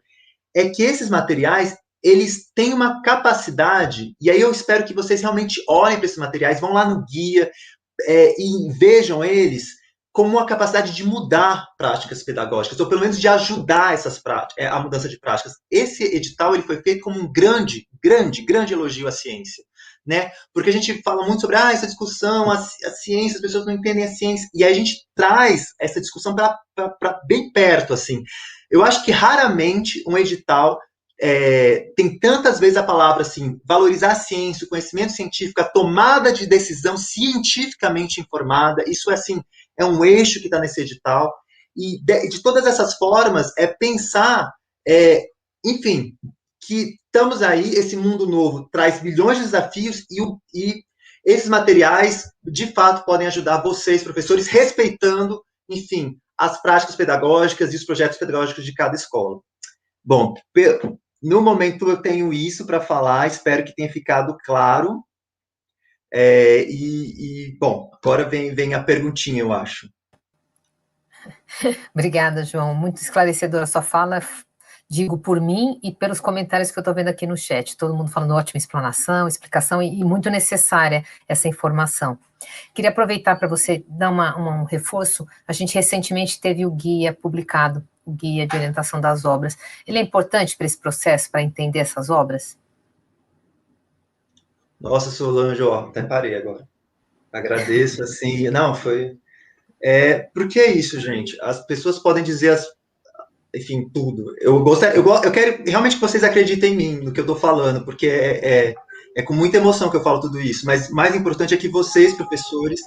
é que esses materiais, eles têm uma capacidade, e aí eu espero que vocês realmente olhem para esses materiais, vão lá no guia e vejam eles como uma capacidade de mudar práticas pedagógicas, ou pelo menos de ajudar essas práticas, a mudança de práticas. Esse edital ele foi feito como um grande, grande, grande elogio à ciência, né? Porque a gente fala muito sobre essa discussão, a ciência, as pessoas não entendem a ciência, e aí a gente traz essa discussão para bem perto, assim. Eu acho que raramente um edital tem tantas vezes a palavra assim, valorizar a ciência, o conhecimento científico, a tomada de decisão cientificamente informada. Isso assim, é um eixo que está nesse edital. E de todas essas formas, pensar, enfim, que estamos aí, esse mundo novo traz milhões de desafios e esses materiais, de fato, podem ajudar vocês, professores, respeitando, enfim, as práticas pedagógicas e os projetos pedagógicos de cada escola. Bom, no momento eu tenho isso para falar, espero que tenha ficado claro. Bom, agora vem a perguntinha, eu acho. Obrigada, João. Muito esclarecedora a sua fala, digo por mim e pelos comentários que eu estou vendo aqui no chat. Todo mundo falando ótima explicação e muito necessária essa informação. Queria aproveitar para você dar um reforço. A gente recentemente teve o guia publicado, o guia de orientação das obras. Ele é importante para esse processo, para entender essas obras? Nossa, Solange, até parei agora. Agradeço, assim, não, foi... porque é isso, gente, as pessoas podem dizer, enfim, tudo. Eu quero realmente que vocês acreditem em mim, no que eu estou falando, porque é com muita emoção que eu falo tudo isso, mas mais importante é que vocês, professores,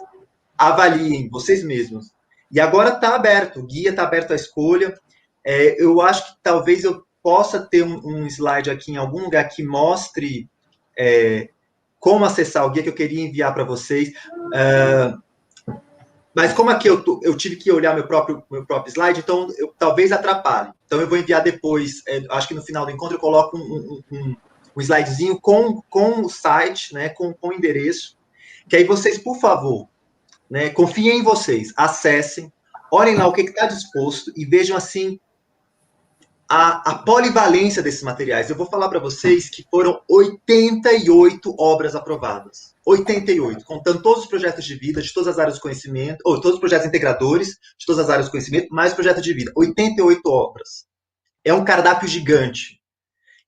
avaliem, vocês mesmos. E agora está aberto, o guia está aberto à escolha. Eu acho que talvez eu possa ter um slide aqui em algum lugar que mostre como acessar o guia que eu queria enviar para vocês. Mas como aqui eu tive que olhar meu próprio slide, então talvez atrapalhe. Então eu vou enviar depois, acho que no final do encontro eu coloco um slidezinho com o site, né, com o endereço, que aí vocês, por favor, né? Confiem em vocês, acessem, olhem lá o que está disposto e vejam, assim, a polivalência desses materiais. Eu vou falar para vocês que foram 88 obras aprovadas. 88, contando todos os projetos de vida de todas as áreas do conhecimento, ou todos os projetos integradores de todas as áreas do conhecimento, mais projeto de vida. 88 obras. É um cardápio gigante,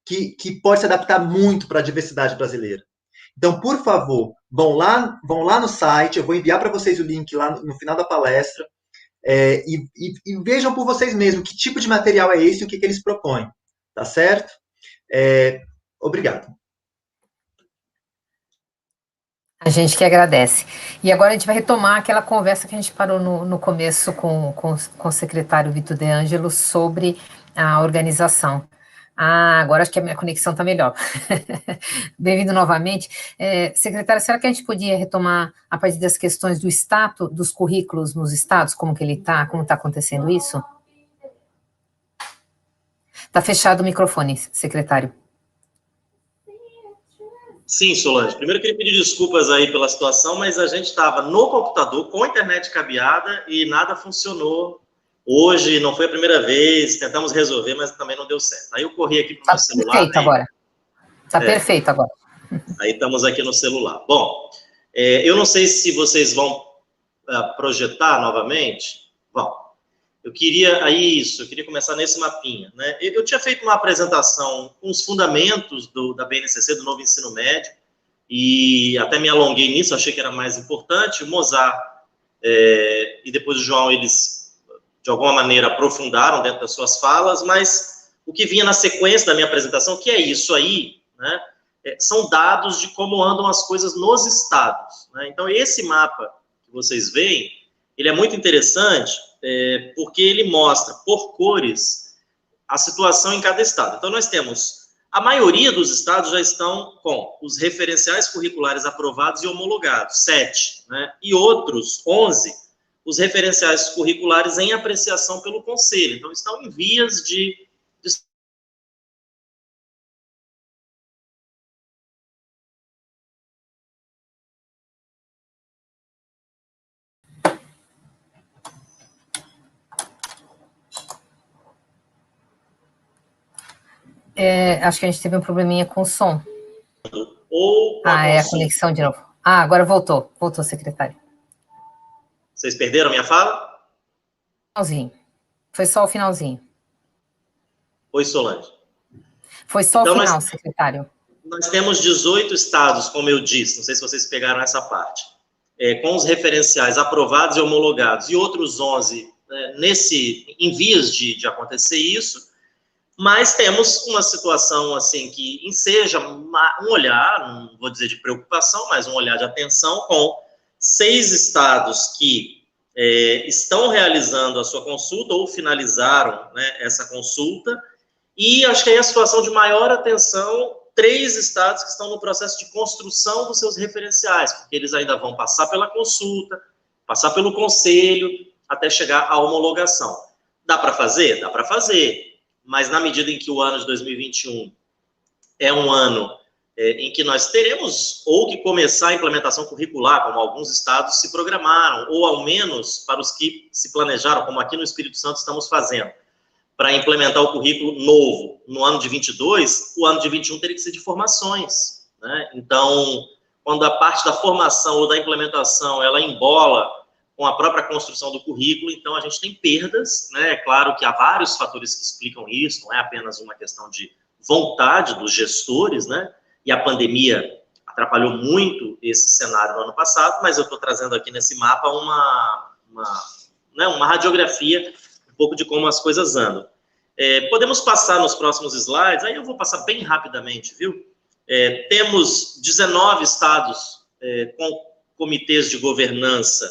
que pode se adaptar muito para a diversidade brasileira. Então, por favor, vão lá no site, eu vou enviar para vocês o link lá no final da palestra, e vejam por vocês mesmos que tipo de material é esse e o que eles propõem, tá certo? Obrigado. A gente que agradece. E agora a gente vai retomar aquela conversa que a gente parou no começo com o secretário Vitor De Angelo sobre a organização. Agora acho que a minha conexão está melhor. Bem-vindo novamente. Secretário, será que a gente podia retomar a partir das questões do status dos currículos nos estados, como está acontecendo isso? Está fechado o microfone, secretário. Sim, Solange. Primeiro, eu queria pedir desculpas aí pela situação, mas a gente estava no computador com a internet cabeada e nada funcionou. Hoje não foi a primeira vez, tentamos resolver, mas também não deu certo. Aí eu corri aqui para o meu celular. Perfeito agora. Está perfeito agora. Aí estamos aqui no celular. Bom, eu não sei se vocês vão projetar novamente. Bom, eu queria começar nesse mapinha, né? Eu tinha feito uma apresentação com os fundamentos da BNCC, do novo ensino médio, e até me alonguei nisso, achei que era mais importante. O Mozart e depois o João, eles de alguma maneira aprofundaram dentro das suas falas, mas o que vinha na sequência da minha apresentação, que é isso aí, né? São dados de como andam as coisas nos estados, né? Então, esse mapa que vocês veem, ele é muito interessante, porque ele mostra, por cores, a situação em cada estado. Então, nós temos, a maioria dos estados já estão com os referenciais curriculares aprovados e homologados, 7, né? E outros, 11, os referenciais curriculares em apreciação pelo Conselho. Então, estão em vias de acho que a gente teve um probleminha com o som. Ou a conexão de novo. Agora voltou, secretário. Vocês perderam minha fala? Finalzinho. Foi só o finalzinho. Oi, Solange. Foi só o final, secretário. Nós temos 18 estados, como eu disse, não sei se vocês pegaram essa parte, com os referenciais aprovados e homologados, e outros 11 em vias de acontecer isso, mas temos uma situação assim que enseja um olhar, não vou dizer de preocupação, mas um olhar de atenção com 6 estados que estão realizando a sua consulta ou finalizaram, né, essa consulta, e acho que aí a situação de maior atenção, 3 estados que estão no processo de construção dos seus referenciais, porque eles ainda vão passar pela consulta, passar pelo conselho, até chegar à homologação. Dá para fazer? Dá para fazer, mas na medida em que o ano de 2021 é um ano em que nós teremos ou que começar a implementação curricular, como alguns estados se programaram, ou ao menos para os que se planejaram, como aqui no Espírito Santo estamos fazendo, para implementar o currículo novo no ano de 22, o ano de 21 teria que ser de formações, né? Então, quando a parte da formação ou da implementação, ela embola com a própria construção do currículo, então a gente tem perdas, né? É claro que há vários fatores que explicam isso, não é apenas uma questão de vontade dos gestores, né? E a pandemia atrapalhou muito esse cenário no ano passado, mas eu estou trazendo aqui nesse mapa uma radiografia um pouco de como as coisas andam. Podemos passar nos próximos slides, aí eu vou passar bem rapidamente, viu? Temos 19 estados com comitês de governança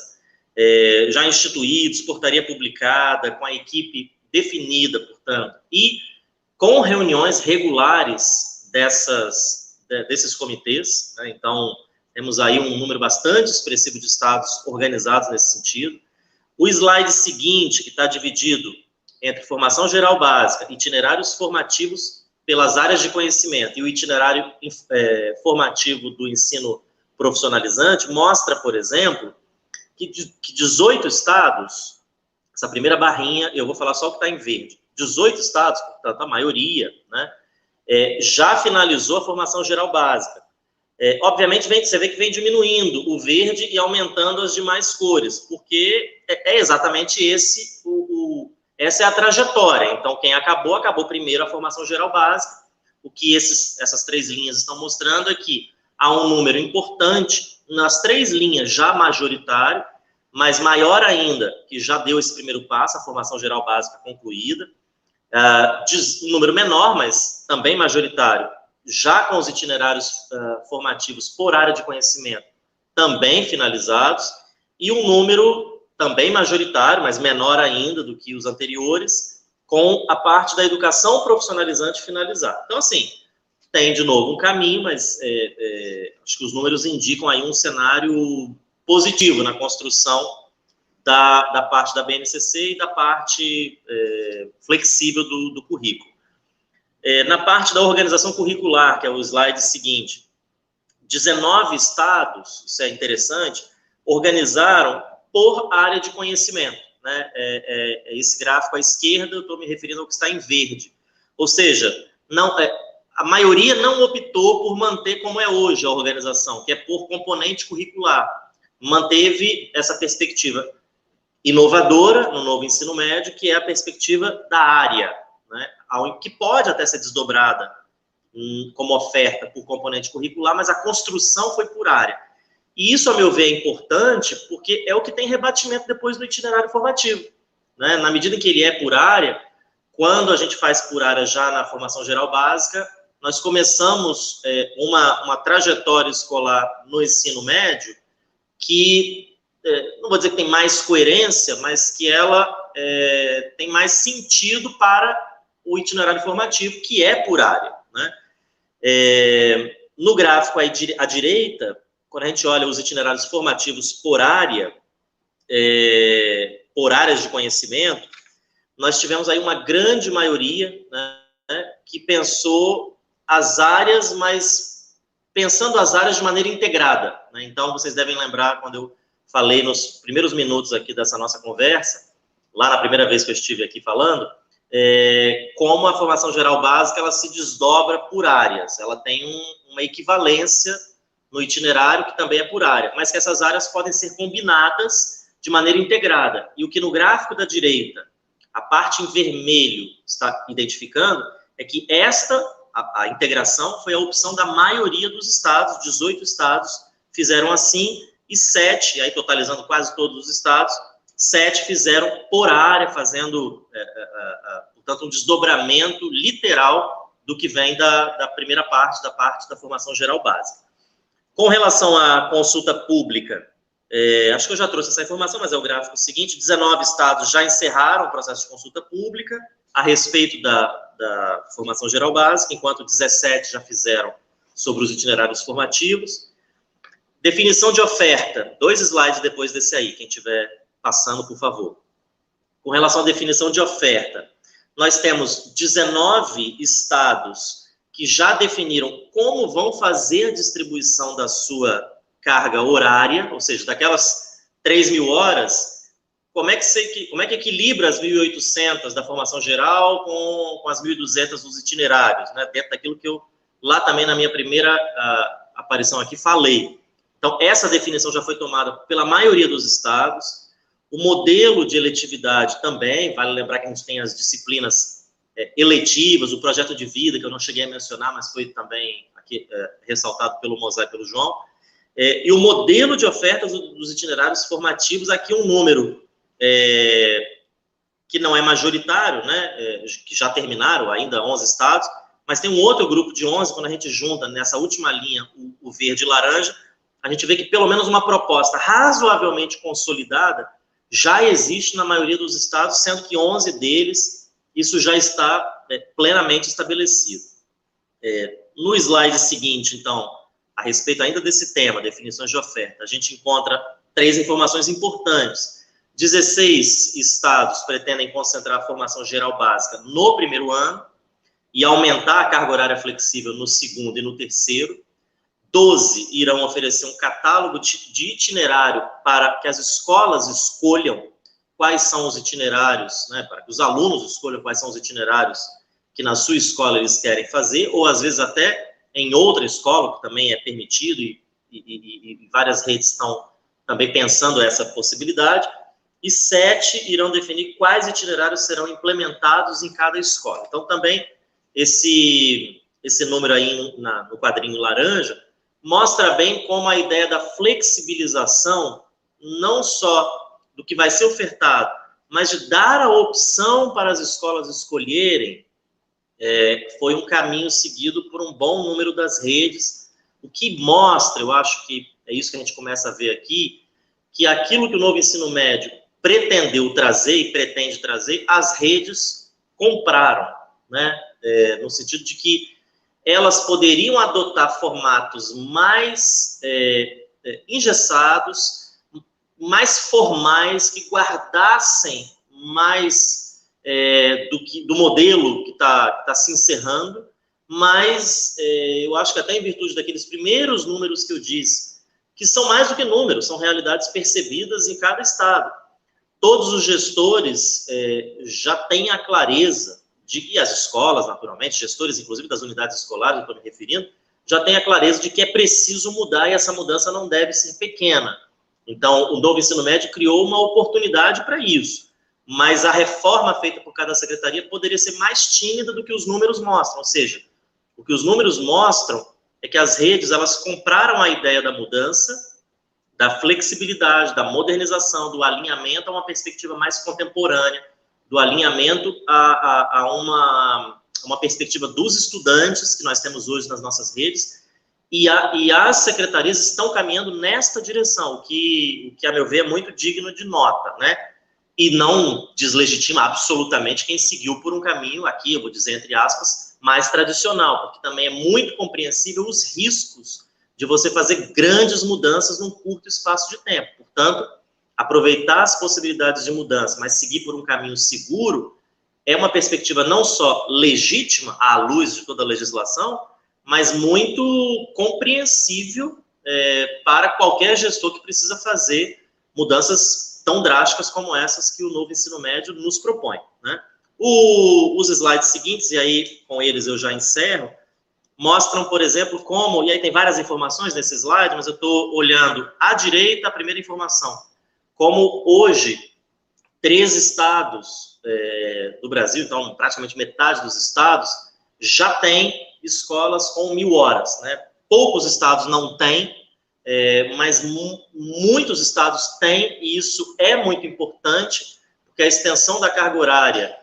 já instituídos, portaria publicada, com a equipe definida, portanto, e com reuniões regulares desses comitês, né? Então, temos aí um número bastante expressivo de estados organizados nesse sentido. O slide seguinte, que está dividido entre formação geral básica, itinerários formativos pelas áreas de conhecimento e o itinerário formativo do ensino profissionalizante, mostra, por exemplo, que 18 estados, essa primeira barrinha, eu vou falar só o que está em verde, 18 estados, portanto, a maioria, né, já finalizou a formação geral básica. Obviamente, você vê que vem diminuindo o verde e aumentando as demais cores, porque é exatamente essa é a trajetória. Então, quem acabou primeiro a formação geral básica. O que essas 3 linhas estão mostrando é que há um número importante nas 3 linhas já majoritário, mas maior ainda, que já deu esse primeiro passo, a formação geral básica concluída. Um número menor, mas também majoritário, já com os itinerários formativos por área de conhecimento também finalizados, e um número também majoritário, mas menor ainda do que os anteriores, com a parte da educação profissionalizante finalizada. Então, assim, tem de novo um caminho, mas acho que os números indicam aí um cenário positivo na construção da parte da BNCC e da parte flexível do currículo. Na parte da organização curricular, que é o slide seguinte, 19 estados, isso é interessante, organizaram por área de conhecimento, né? Esse gráfico à esquerda, eu estou me referindo ao que está em verde. Ou seja, a maioria não optou por manter como é hoje a organização, que é por componente curricular. Manteve essa perspectiva inovadora no novo ensino médio, que é a perspectiva da área, né, que pode até ser desdobrada como oferta por componente curricular, mas a construção foi por área. E isso, a meu ver, é importante, porque é o que tem rebatimento depois do itinerário formativo, né? Na medida em que ele é por área, quando a gente faz por área já na formação geral básica, nós começamos uma trajetória escolar no ensino médio que, não vou dizer que tem mais coerência, mas que ela tem mais sentido para o itinerário formativo, que é por área, né? No gráfico à direita, quando a gente olha os itinerários formativos por área, por áreas de conhecimento, nós tivemos aí uma grande maioria, né, que pensou as áreas, mas pensando as áreas de maneira integrada, né? Então, vocês devem lembrar, quando eu falei nos primeiros minutos aqui dessa nossa conversa, lá na primeira vez que eu estive aqui falando, como a formação geral básica, ela se desdobra por áreas, ela tem uma equivalência no itinerário, que também é por área, mas que essas áreas podem ser combinadas de maneira integrada. E o que no gráfico da direita, a parte em vermelho está identificando, é que a integração foi a opção da maioria dos estados, 18 estados fizeram assim, e 7, aí totalizando quase todos os estados, 7 fizeram por área, fazendo, portanto, um desdobramento literal do que vem da primeira parte, da formação geral básica. Com relação à consulta pública, acho que eu já trouxe essa informação, mas é o gráfico seguinte, 19 estados já encerraram o processo de consulta pública a respeito da formação geral básica, enquanto 17 já fizeram sobre os itinerários formativos. Definição de oferta, 2 slides depois desse aí, quem estiver passando, por favor. Com relação à definição de oferta, nós temos 19 estados que já definiram como vão fazer a distribuição da sua carga horária, ou seja, daquelas 3.000 horas, como é que equilibra as 1.800 da formação geral com as 1.200 dos itinerários, né? Dentro daquilo que eu, lá também na minha primeira aparição aqui, falei. Então, essa definição já foi tomada pela maioria dos estados. O modelo de eletividade também, vale lembrar que a gente tem as disciplinas eletivas, o projeto de vida, que eu não cheguei a mencionar, mas foi também aqui ressaltado pelo Mosaico e pelo João. E o modelo de ofertas dos itinerários formativos, aqui um número que não é majoritário, né, que já terminaram ainda 11 estados, mas tem um outro grupo de 11, quando a gente junta nessa última linha o verde e laranja, a gente vê que pelo menos uma proposta razoavelmente consolidada já existe na maioria dos estados, sendo que 11 deles isso já está plenamente estabelecido. No slide seguinte, então, a respeito ainda desse tema, definições de oferta, a gente encontra 3 informações importantes. 16 estados pretendem concentrar a formação geral básica no primeiro ano e aumentar a carga horária flexível no segundo e no terceiro. 12 irão oferecer um catálogo de itinerário para que as escolas escolham quais são os itinerários, né, para que os alunos escolham quais são os itinerários que na sua escola eles querem fazer, ou às vezes até em outra escola, que também é permitido, e várias redes estão também pensando essa possibilidade, e 7 irão definir quais itinerários serão implementados em cada escola. Então, também, esse número aí no quadrinho laranja mostra bem como a ideia da flexibilização, não só do que vai ser ofertado, mas de dar a opção para as escolas escolherem, foi um caminho seguido por um bom número das redes, o que mostra, eu acho que é isso que a gente começa a ver aqui, que aquilo que o novo ensino médio pretendeu trazer e pretende trazer, as redes compraram, né? No sentido de que elas poderiam adotar formatos mais engessados, mais formais, que guardassem mais do modelo que está se encerrando, mas eu acho que até em virtude daqueles primeiros números que eu disse, que são mais do que números, são realidades percebidas em cada estado. Todos os gestores já têm a clareza e as escolas, naturalmente, gestores, inclusive, das unidades escolares, eu estou me referindo, já têm a clareza de que é preciso mudar e essa mudança não deve ser pequena. Então, o novo ensino médio criou uma oportunidade para isso, mas a reforma feita por cada secretaria poderia ser mais tímida do que os números mostram, ou seja, o que os números mostram é que as redes, elas compraram a ideia da mudança, da flexibilidade, da modernização, do alinhamento a uma perspectiva mais contemporânea, do alinhamento a uma perspectiva dos estudantes que nós temos hoje nas nossas redes, e as secretarias estão caminhando nesta direção, o que a meu ver, é muito digno de nota, né? E não deslegitima absolutamente quem seguiu por um caminho, aqui eu vou dizer entre aspas, mais tradicional, porque também é muito compreensível os riscos de você fazer grandes mudanças num curto espaço de tempo. Portanto, aproveitar as possibilidades de mudança, mas seguir por um caminho seguro, é uma perspectiva não só legítima, à luz de toda a legislação, mas muito compreensível para qualquer gestor que precisa fazer mudanças tão drásticas como essas que o novo ensino médio nos propõe, né? Os slides seguintes, e aí com eles eu já encerro, mostram, por exemplo, como, e aí tem várias informações nesse slide, mas eu estou olhando à direita a primeira informação, como hoje 3 estados do Brasil, então praticamente metade dos estados, já tem escolas com 1.000 horas, né? Poucos estados não têm, mas muitos estados têm, e isso é muito importante, porque a extensão da carga horária,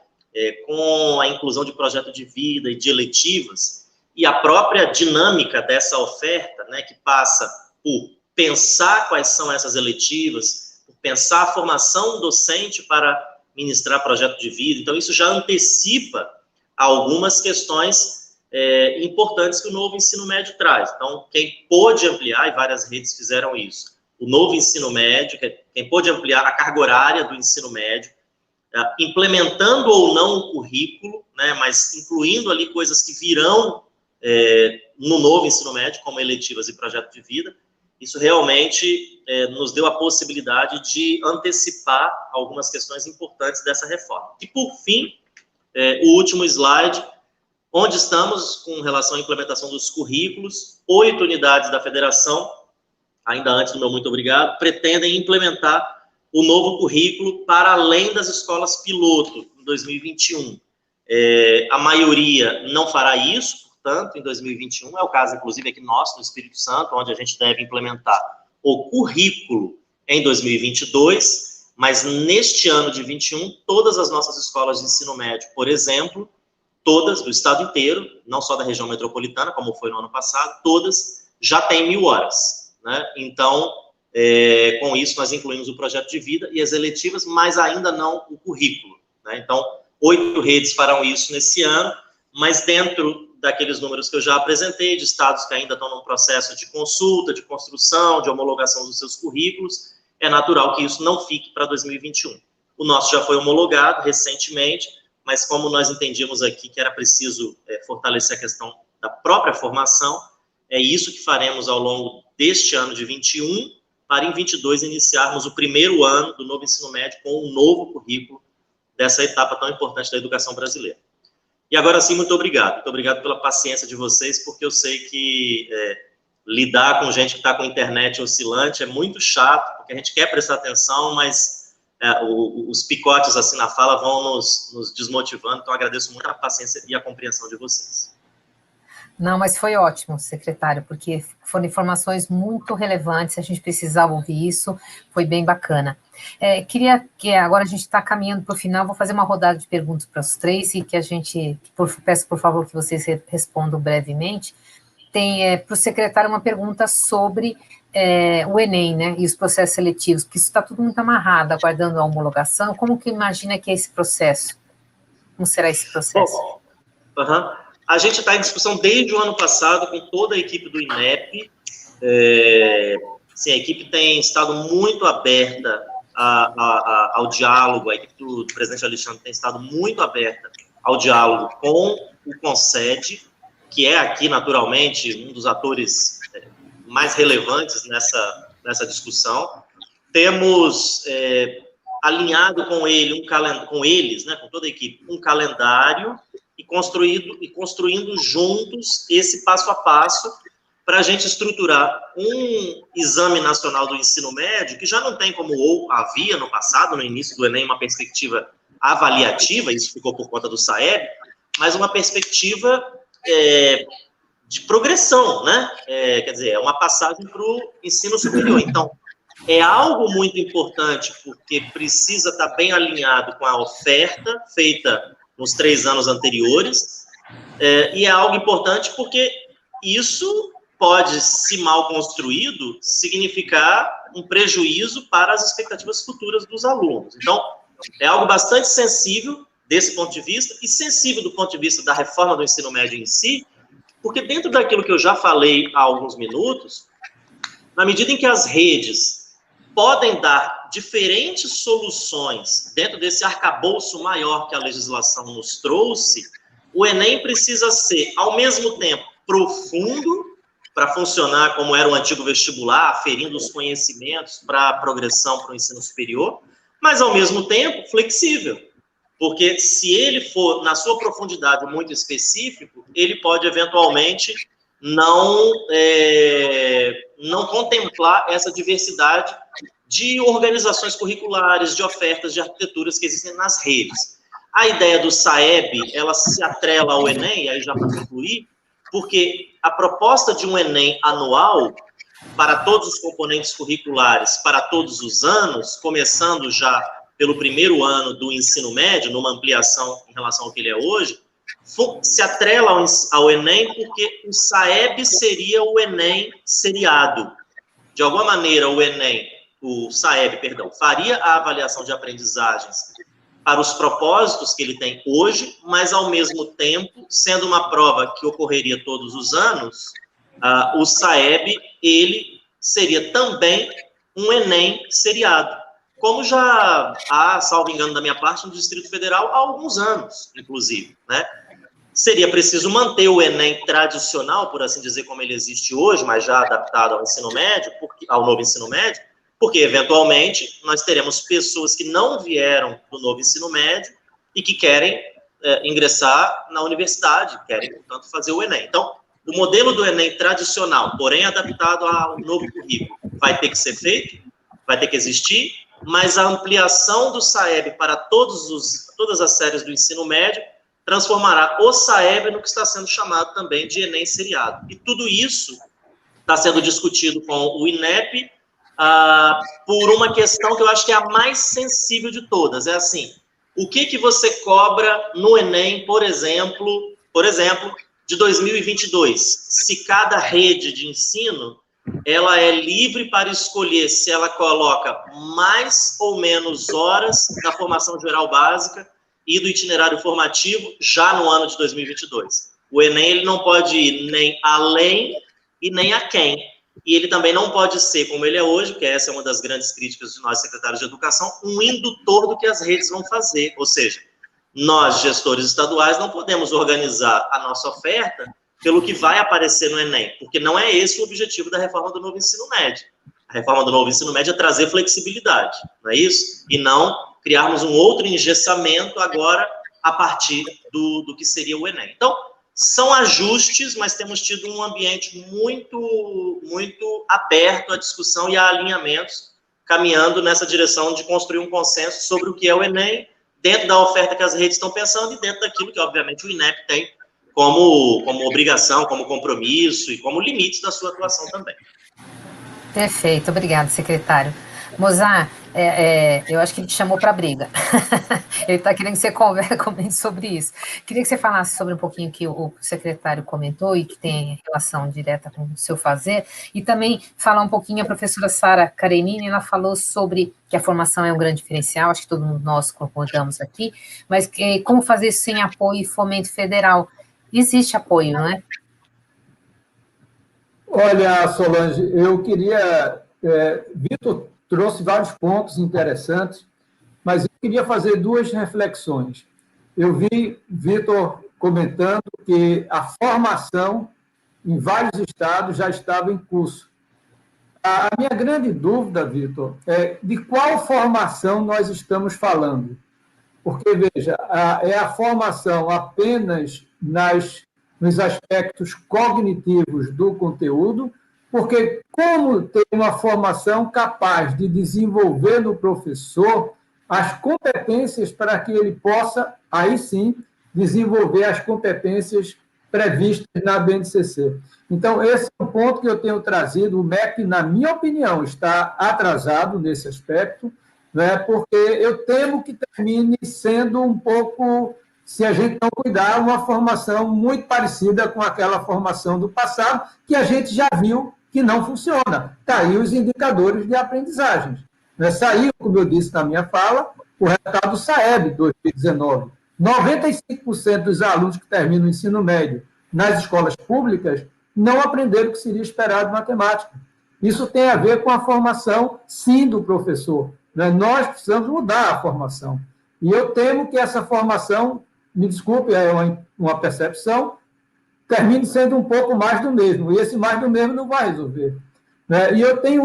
com a inclusão de projeto de vida e de eletivas, e a própria dinâmica dessa oferta, né, que passa por pensar quais são essas eletivas, por pensar a formação docente para ministrar projeto de vida. Então, isso já antecipa algumas questões importantes que o novo ensino médio traz. Então, quem pôde ampliar, e várias redes fizeram isso, o novo ensino médio, quem pôde ampliar a carga horária do ensino médio, implementando ou não o currículo, né, mas incluindo ali coisas que virão no novo ensino médio, como eletivas e projeto de vida, isso realmente nos deu a possibilidade de antecipar algumas questões importantes dessa reforma. E, por fim, o último slide, onde estamos com relação à implementação dos currículos, 8 unidades da federação, ainda antes do meu muito obrigado, pretendem implementar o novo currículo para além das escolas piloto, em 2021. A maioria não fará isso, portanto, em 2021, é o caso, inclusive, aqui nosso, no Espírito Santo, onde a gente deve implementar o currículo em 2022, mas neste ano de 21, todas as nossas escolas de ensino médio, por exemplo, todas, do estado inteiro, não só da região metropolitana, como foi no ano passado, todas já têm 1.000 horas, né? Então, com isso, nós incluímos o projeto de vida e as eletivas, mas ainda não o currículo, né? Então, 8 redes farão isso nesse ano, mas dentro daqueles números que eu já apresentei, de estados que ainda estão num processo de consulta, de construção, de homologação dos seus currículos, é natural que isso não fique para 2021. O nosso já foi homologado recentemente, mas como nós entendíamos aqui que era preciso fortalecer a questão da própria formação, é isso que faremos ao longo deste ano de 21, para em 22 iniciarmos o primeiro ano do novo ensino médio com um novo currículo dessa etapa tão importante da educação brasileira. E agora sim, muito obrigado pela paciência de vocês, porque eu sei que lidar com gente que está com a internet oscilante é muito chato, porque a gente quer prestar atenção, mas os picotes assim na fala vão nos desmotivando, então agradeço muito a paciência e a compreensão de vocês. Não, mas foi ótimo, secretário, porque foram informações muito relevantes, a gente precisava ouvir isso, foi bem bacana. Queria que agora a gente está caminhando para o final, vou fazer uma rodada de perguntas para os três e que peço por favor que vocês respondam brevemente. Tem para o secretário uma pergunta sobre o Enem, né, e os processos seletivos, porque isso está tudo muito amarrado, aguardando a homologação. Como que imagina que é esse processo? Como será esse processo? A gente está em discussão desde o ano passado com toda a equipe do INEP. Sim, a equipe tem estado muito aberta ao diálogo, a equipe do presidente Alexandre tem estado muito aberta ao diálogo com o CONSED, que é aqui, naturalmente, um dos atores mais relevantes nessa discussão. Temos alinhado com eles, né, com toda a equipe, um calendário e construindo juntos esse passo a passo para a gente estruturar um exame nacional do ensino médio que já não tem, como havia no passado, no início do Enem, uma perspectiva avaliativa, isso ficou por conta do SAEB, mas uma perspectiva de progressão, né? Quer dizer, é uma passagem para o ensino superior. Então, é algo muito importante, porque precisa estar bem alinhado com a oferta feita nos 3 anos anteriores, e é algo importante porque isso pode, se mal construído, significar um prejuízo para as expectativas futuras dos alunos. Então, é algo bastante sensível desse ponto de vista, e sensível do ponto de vista da reforma do ensino médio em si, porque dentro daquilo que eu já falei há alguns minutos, na medida em que as redes podem dar diferentes soluções dentro desse arcabouço maior que a legislação nos trouxe, o Enem precisa ser, ao mesmo tempo, profundo, para funcionar como era o antigo vestibular, aferindo os conhecimentos para a progressão para o ensino superior, mas, ao mesmo tempo, flexível. Porque se ele for, na sua profundidade, muito específico, ele pode, eventualmente, não contemplar essa diversidade de organizações curriculares, de ofertas, de arquiteturas que existem nas redes. A ideia do SAEB, ela se atrela ao Enem, aí já para concluir, porque a proposta de um Enem anual, para todos os componentes curriculares, para todos os anos, começando já pelo primeiro ano do ensino médio, numa ampliação em relação ao que ele é hoje, se atrela ao Enem porque o SAEB seria o Enem seriado. De alguma maneira, o SAEB, faria a avaliação de aprendizagens para os propósitos que ele tem hoje, mas, ao mesmo tempo, sendo uma prova que ocorreria todos os anos, o SAEB, ele seria também um Enem seriado, como já há, salvo engano da minha parte, no Distrito Federal há alguns anos, inclusive, né? Seria preciso manter o Enem tradicional, por assim dizer, como ele existe hoje, mas já adaptado ao ensino médio, ao novo ensino médio, porque, eventualmente, nós teremos pessoas que não vieram do novo ensino médio e que querem ingressar na universidade, querem, portanto, fazer o Enem. Então, o modelo do Enem tradicional, porém adaptado ao novo currículo, vai ter que ser feito, vai ter que existir, mas a ampliação do SAEB para todas as séries do ensino médio transformará o SAEB no que está sendo chamado também de Enem seriado. E tudo isso está sendo discutido com o INEP, por uma questão que eu acho que é a mais sensível de todas. É assim, o que você cobra no Enem, por exemplo, de 2022? Se cada rede de ensino, ela é livre para escolher se ela coloca mais ou menos horas na formação geral básica e do itinerário formativo já no ano de 2022. O Enem, ele não pode ir nem além e nem aquém. E ele também não pode ser, como ele é hoje, que essa é uma das grandes críticas de nós, secretários de Educação, um indutor do que as redes vão fazer. Ou seja, nós, gestores estaduais, não podemos organizar a nossa oferta pelo que vai aparecer no Enem, porque não é esse o objetivo da reforma do novo ensino médio. A reforma do novo ensino médio é trazer flexibilidade, não é isso? E não criarmos um outro engessamento agora a partir do que seria o Enem. Então, são ajustes, mas temos tido um ambiente muito, muito aberto à discussão e a alinhamentos, caminhando nessa direção de construir um consenso sobre o que é o Enem, dentro da oferta que as redes estão pensando e dentro daquilo que, obviamente, o INEP tem como obrigação, como compromisso e como limites da sua atuação também. Perfeito, obrigado, secretário. Mozart, eu acho que ele te chamou para a briga. Ele está querendo que você comente sobre isso. Queria que você falasse sobre um pouquinho que o secretário comentou e que tem relação direta com o seu fazer, e também falar um pouquinho, a professora Sara Karenini, ela falou sobre que a formação é um grande diferencial, acho que todo mundo nós concordamos aqui, mas como fazer isso sem apoio e fomento federal? Existe apoio, não é? Olha, Solange, eu queria... Vitor trouxe vários pontos interessantes, mas eu queria fazer duas reflexões. Eu vi Vitor comentando que a formação em vários estados já estava em curso. A minha grande dúvida, Vitor, é de qual formação nós estamos falando. Porque, veja, é a formação apenas nos aspectos cognitivos do conteúdo, porque como ter uma formação capaz de desenvolver no professor as competências para que ele possa, aí sim, desenvolver as competências previstas na BNCC. Então, esse é um ponto que eu tenho trazido. O MEC, na minha opinião, está atrasado nesse aspecto, né, porque eu temo que termine sendo um pouco, se a gente não cuidar, uma formação muito parecida com aquela formação do passado, que a gente já viu que não funciona. Está aí os indicadores de aprendizagem. Saiu, como eu disse na minha fala, o resultado do SAEB 2019. 95% dos alunos que terminam o ensino médio nas escolas públicas não aprenderam o que seria esperado em matemática. Isso tem a ver com a formação, sim, do professor. Nós precisamos mudar a formação. E eu temo que essa formação, me desculpe, é uma percepção, termine sendo um pouco mais do mesmo. E esse mais do mesmo não vai resolver. E eu tenho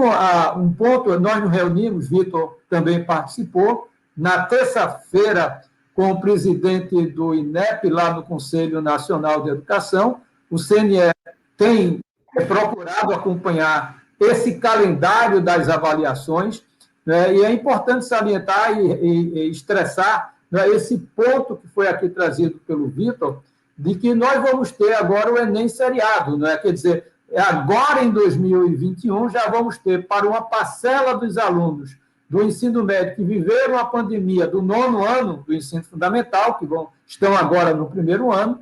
um ponto, nós nos reunimos, Vitor também participou, na terça-feira, com o presidente do INEP, lá no Conselho Nacional de Educação. O CNE tem procurado acompanhar esse calendário das avaliações, e é importante salientar e estressar esse ponto que foi aqui trazido pelo Vitor, de que nós vamos ter agora o Enem seriado, quer dizer, agora em 2021 já vamos ter para uma parcela dos alunos do ensino médio que viveram a pandemia do 9º ano do ensino fundamental, que estão agora no 1º ano,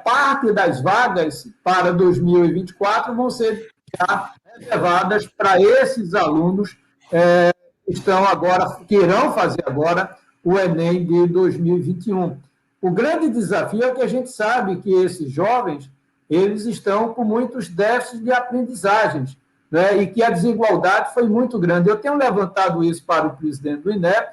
parte das vagas para 2024 vão ser já reservadas para esses alunos que irão fazer agora o Enem de 2021. O grande desafio é que a gente sabe que esses jovens eles estão com muitos déficits de aprendizagens, e que a desigualdade foi muito grande. Eu tenho levantado isso para o presidente do INEP,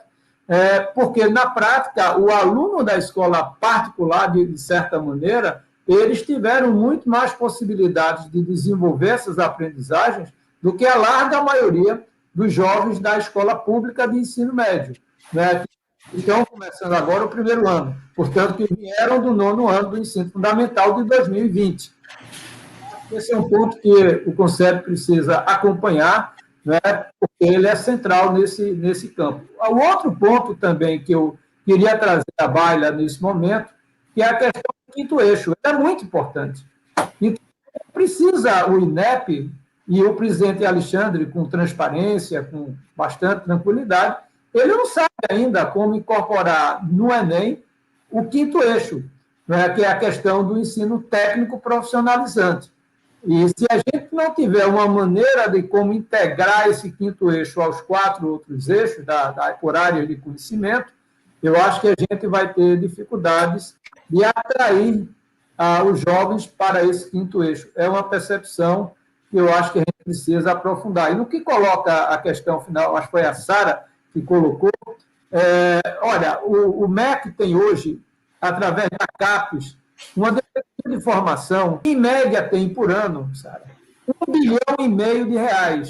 porque, na prática, o aluno da escola particular, de certa maneira, eles tiveram muito mais possibilidades de desenvolver essas aprendizagens do que a larga maioria dos jovens da escola pública de ensino médio, que estão começando agora o 1º ano, portanto, que vieram do 9º ano do ensino fundamental de 2020. Esse é um ponto que o Conselho precisa acompanhar, porque ele é central nesse campo. O outro ponto também que eu queria trazer à baila nesse momento, que é a questão do 5º eixo. É muito importante. Então, precisa o INEP e o presidente Alexandre, com transparência, com bastante tranquilidade, ele não sabe ainda como incorporar no Enem o 5º eixo, que é a questão do ensino técnico profissionalizante. E se a gente não tiver uma maneira de como integrar esse 5º eixo aos 4 outros eixos por área de conhecimento, eu acho que a gente vai ter dificuldades de atrair os jovens para esse 5º eixo. É uma percepção que eu acho que a gente precisa aprofundar. E no que coloca a questão final, acho que foi a Sara que colocou, olha, o MEC tem hoje, através da CAPES, uma definitiva de formação, em média, tem por ano, sabe, R$ 1,5 bilhão,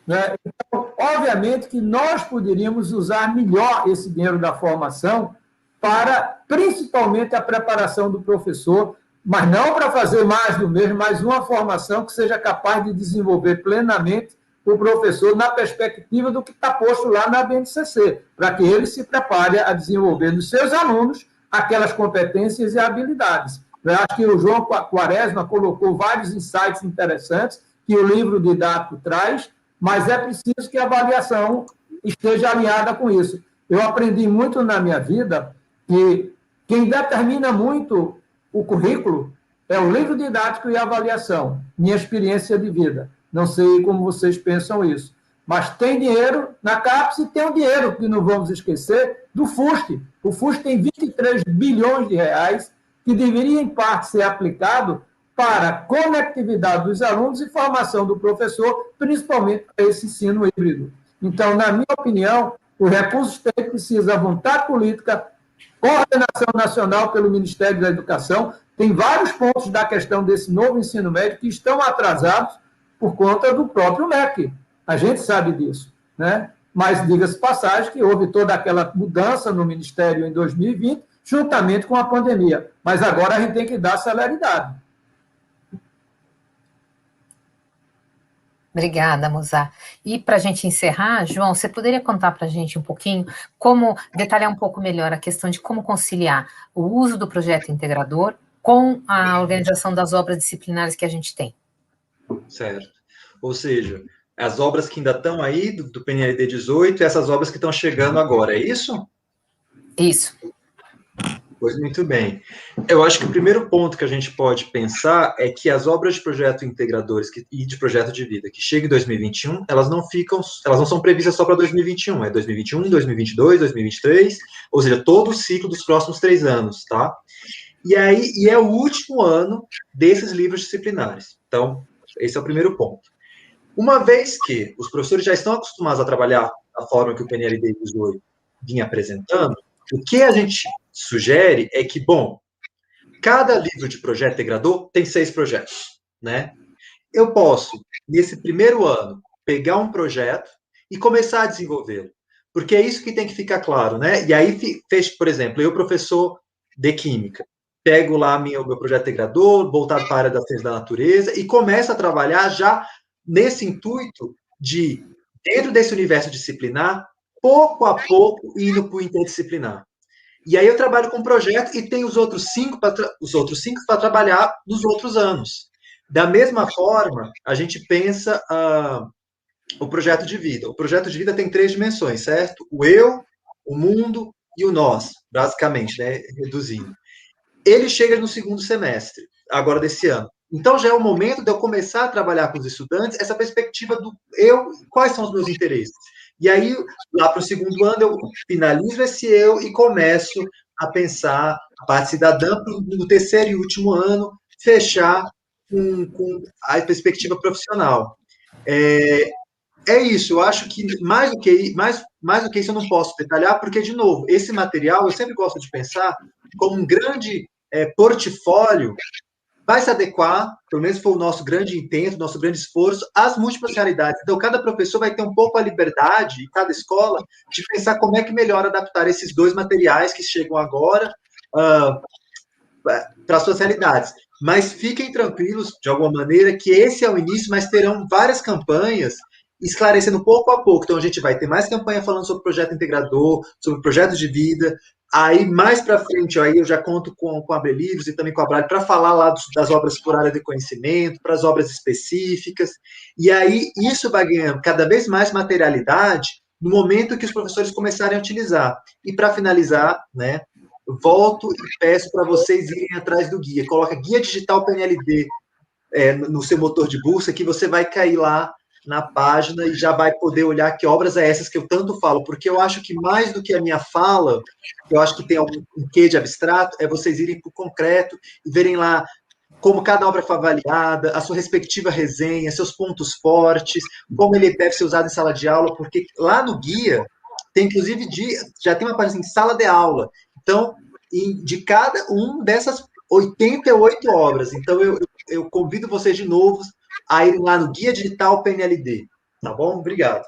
né? Então, obviamente que nós poderíamos usar melhor esse dinheiro da formação para, principalmente, a preparação do professor, mas não para fazer mais do mesmo, mas uma formação que seja capaz de desenvolver plenamente o professor na perspectiva do que está posto lá na BNCC, para que ele se prepare a desenvolver nos seus alunos aquelas competências e habilidades. Eu acho que o João Quaresma colocou vários insights interessantes que o livro didático traz, mas é preciso que a avaliação esteja alinhada com isso. Eu aprendi muito na minha vida que quem determina muito o currículo é o livro didático e a avaliação, minha experiência de vida. Não sei como vocês pensam isso. Mas tem dinheiro na CAPES e tem o dinheiro, que não vamos esquecer, do FUST. O FUST tem 23 bilhões de reais que deveria, em parte, ser aplicado para a conectividade dos alunos e formação do professor, principalmente para esse ensino híbrido. Então, na minha opinião, os recursos têm precisa vontade política, coordenação nacional pelo Ministério da Educação. Tem vários pontos da questão desse novo ensino médio que estão atrasados por conta do próprio MEC. A gente sabe disso, né? Mas, diga-se passagem, que houve toda aquela mudança no Ministério em 2020, juntamente com a pandemia. Mas agora a gente tem que dar celeridade. Obrigada, Mozart. E para a gente encerrar, João, você poderia contar para a gente um pouquinho detalhar um pouco melhor a questão de como conciliar o uso do projeto integrador com a organização das obras disciplinares que a gente tem? Certo. Ou seja, as obras que ainda estão aí, do PNLD 18, e essas obras que estão chegando agora, é isso? Isso. Pois muito bem. Eu acho que o primeiro ponto que a gente pode pensar é que as obras de projeto integradores e de projeto de vida que chegam em 2021, elas não são previstas só para 2021, é 2021, 2022, 2023, ou seja, todo o ciclo dos próximos 3 anos, tá? E é o último ano desses livros disciplinares. Então, esse é o primeiro ponto. Uma vez que os professores já estão acostumados a trabalhar da forma que o PNLD 18 vinha apresentando, o que a gente sugere é que, bom, cada livro de projeto integrador tem 6 projetos, né? Eu posso, nesse primeiro ano, pegar um projeto e começar a desenvolvê-lo, porque é isso que tem que ficar claro, né? E aí, por exemplo, eu, professor de Química, pego lá o meu projeto integrador, voltado para a área da ciência da natureza, e começo a trabalhar já nesse intuito de, dentro desse universo disciplinar, pouco a pouco, indo para o interdisciplinar. E aí eu trabalho com projeto e tenho os outros 5 para trabalhar nos outros anos. Da mesma forma, a gente pensa o projeto de vida. O projeto de vida tem 3 dimensões, certo? O eu, o mundo e o nós, basicamente, né? Reduzindo. Ele chega no segundo semestre, agora desse ano. Então, já é o momento de eu começar a trabalhar com os estudantes essa perspectiva do eu, quais são os meus interesses. E aí, lá para o segundo ano, eu finalizo esse eu e começo a pensar a parte cidadã no terceiro e último ano, fechar com a perspectiva profissional. É isso, eu acho que mais do que isso eu não posso detalhar, porque, de novo, esse material eu sempre gosto de pensar como um grande portfólio, vai se adequar, pelo menos foi o nosso grande intento, nosso grande esforço, às múltiplas realidades. Então, cada professor vai ter um pouco a liberdade, e cada escola, de pensar como é que melhor adaptar esses 2 materiais que chegam agora para as suas realidades. Mas fiquem tranquilos, de alguma maneira, que esse é o início, mas terão várias campanhas esclarecendo pouco a pouco. Então, a gente vai ter mais campanha falando sobre projeto integrador, sobre projetos de vida. Aí, mais para frente, aí eu já conto com a Abre Livros e também com a Braille para falar lá das obras por área de conhecimento, para as obras específicas. E aí, isso vai ganhando cada vez mais materialidade no momento que os professores começarem a utilizar. E, para finalizar, né, volto e peço para vocês irem atrás do guia. Coloca Guia Digital PNLD no seu motor de busca, que você vai cair lá na página e já vai poder olhar que obras é essas que eu tanto falo, porque eu acho que mais do que a minha fala, eu acho que tem um quê de abstrato, é vocês irem para o concreto e verem lá como cada obra foi avaliada, a sua respectiva resenha, seus pontos fortes, como ele deve ser usado em sala de aula, porque lá no guia tem, inclusive, já tem uma página em sala de aula. Então, de cada um 88 obras. Então, eu convido vocês de novo a irem lá no Guia Digital PNLD. Tá bom? Obrigado.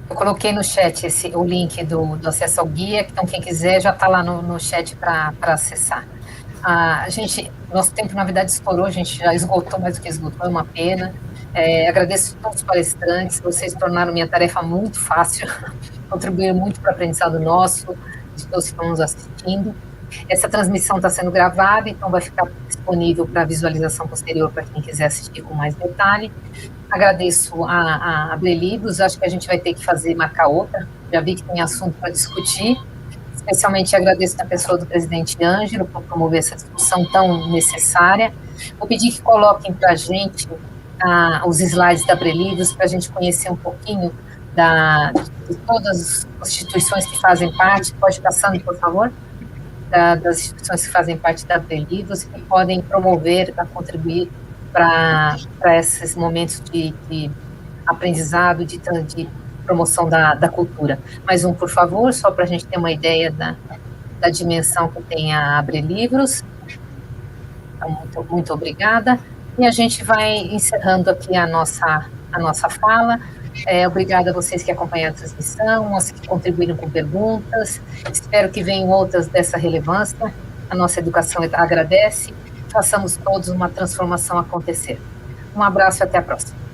Eu coloquei no chat o link do acesso ao guia, então quem quiser já está lá no chat para acessar. Nosso tempo, na verdade, estourou, a gente já esgotou mais do que esgotou, é uma pena. Agradeço a todos os palestrantes, vocês tornaram minha tarefa muito fácil, contribuíram muito para o aprendizado nosso, de todos que estão nos assistindo. Essa transmissão está sendo gravada, então vai ficar disponível para visualização posterior para quem quiser assistir com mais detalhe. Agradeço a Abrelivros, acho que a gente vai ter que marcar outra, já vi que tem assunto para discutir, especialmente agradeço a pessoa do presidente Ângelo por promover essa discussão tão necessária. Vou pedir que coloquem para a gente os slides da Abrelivros, para a gente conhecer um pouquinho de todas as instituições que fazem parte, pode passando, por favor, das instituições que fazem parte da Abrelivros e que podem promover, contribuir para esses momentos de aprendizado, de promoção da cultura. Mais um, por favor, só para a gente ter uma ideia da dimensão que tem a Abrelivros. Então, muito obrigada. E a gente vai encerrando aqui a nossa fala. Obrigada a vocês que acompanharam a transmissão, aos que contribuíram com perguntas. Espero que venham outras dessa relevância. A nossa educação agradece. Façamos todos uma transformação acontecer. Um abraço e até a próxima.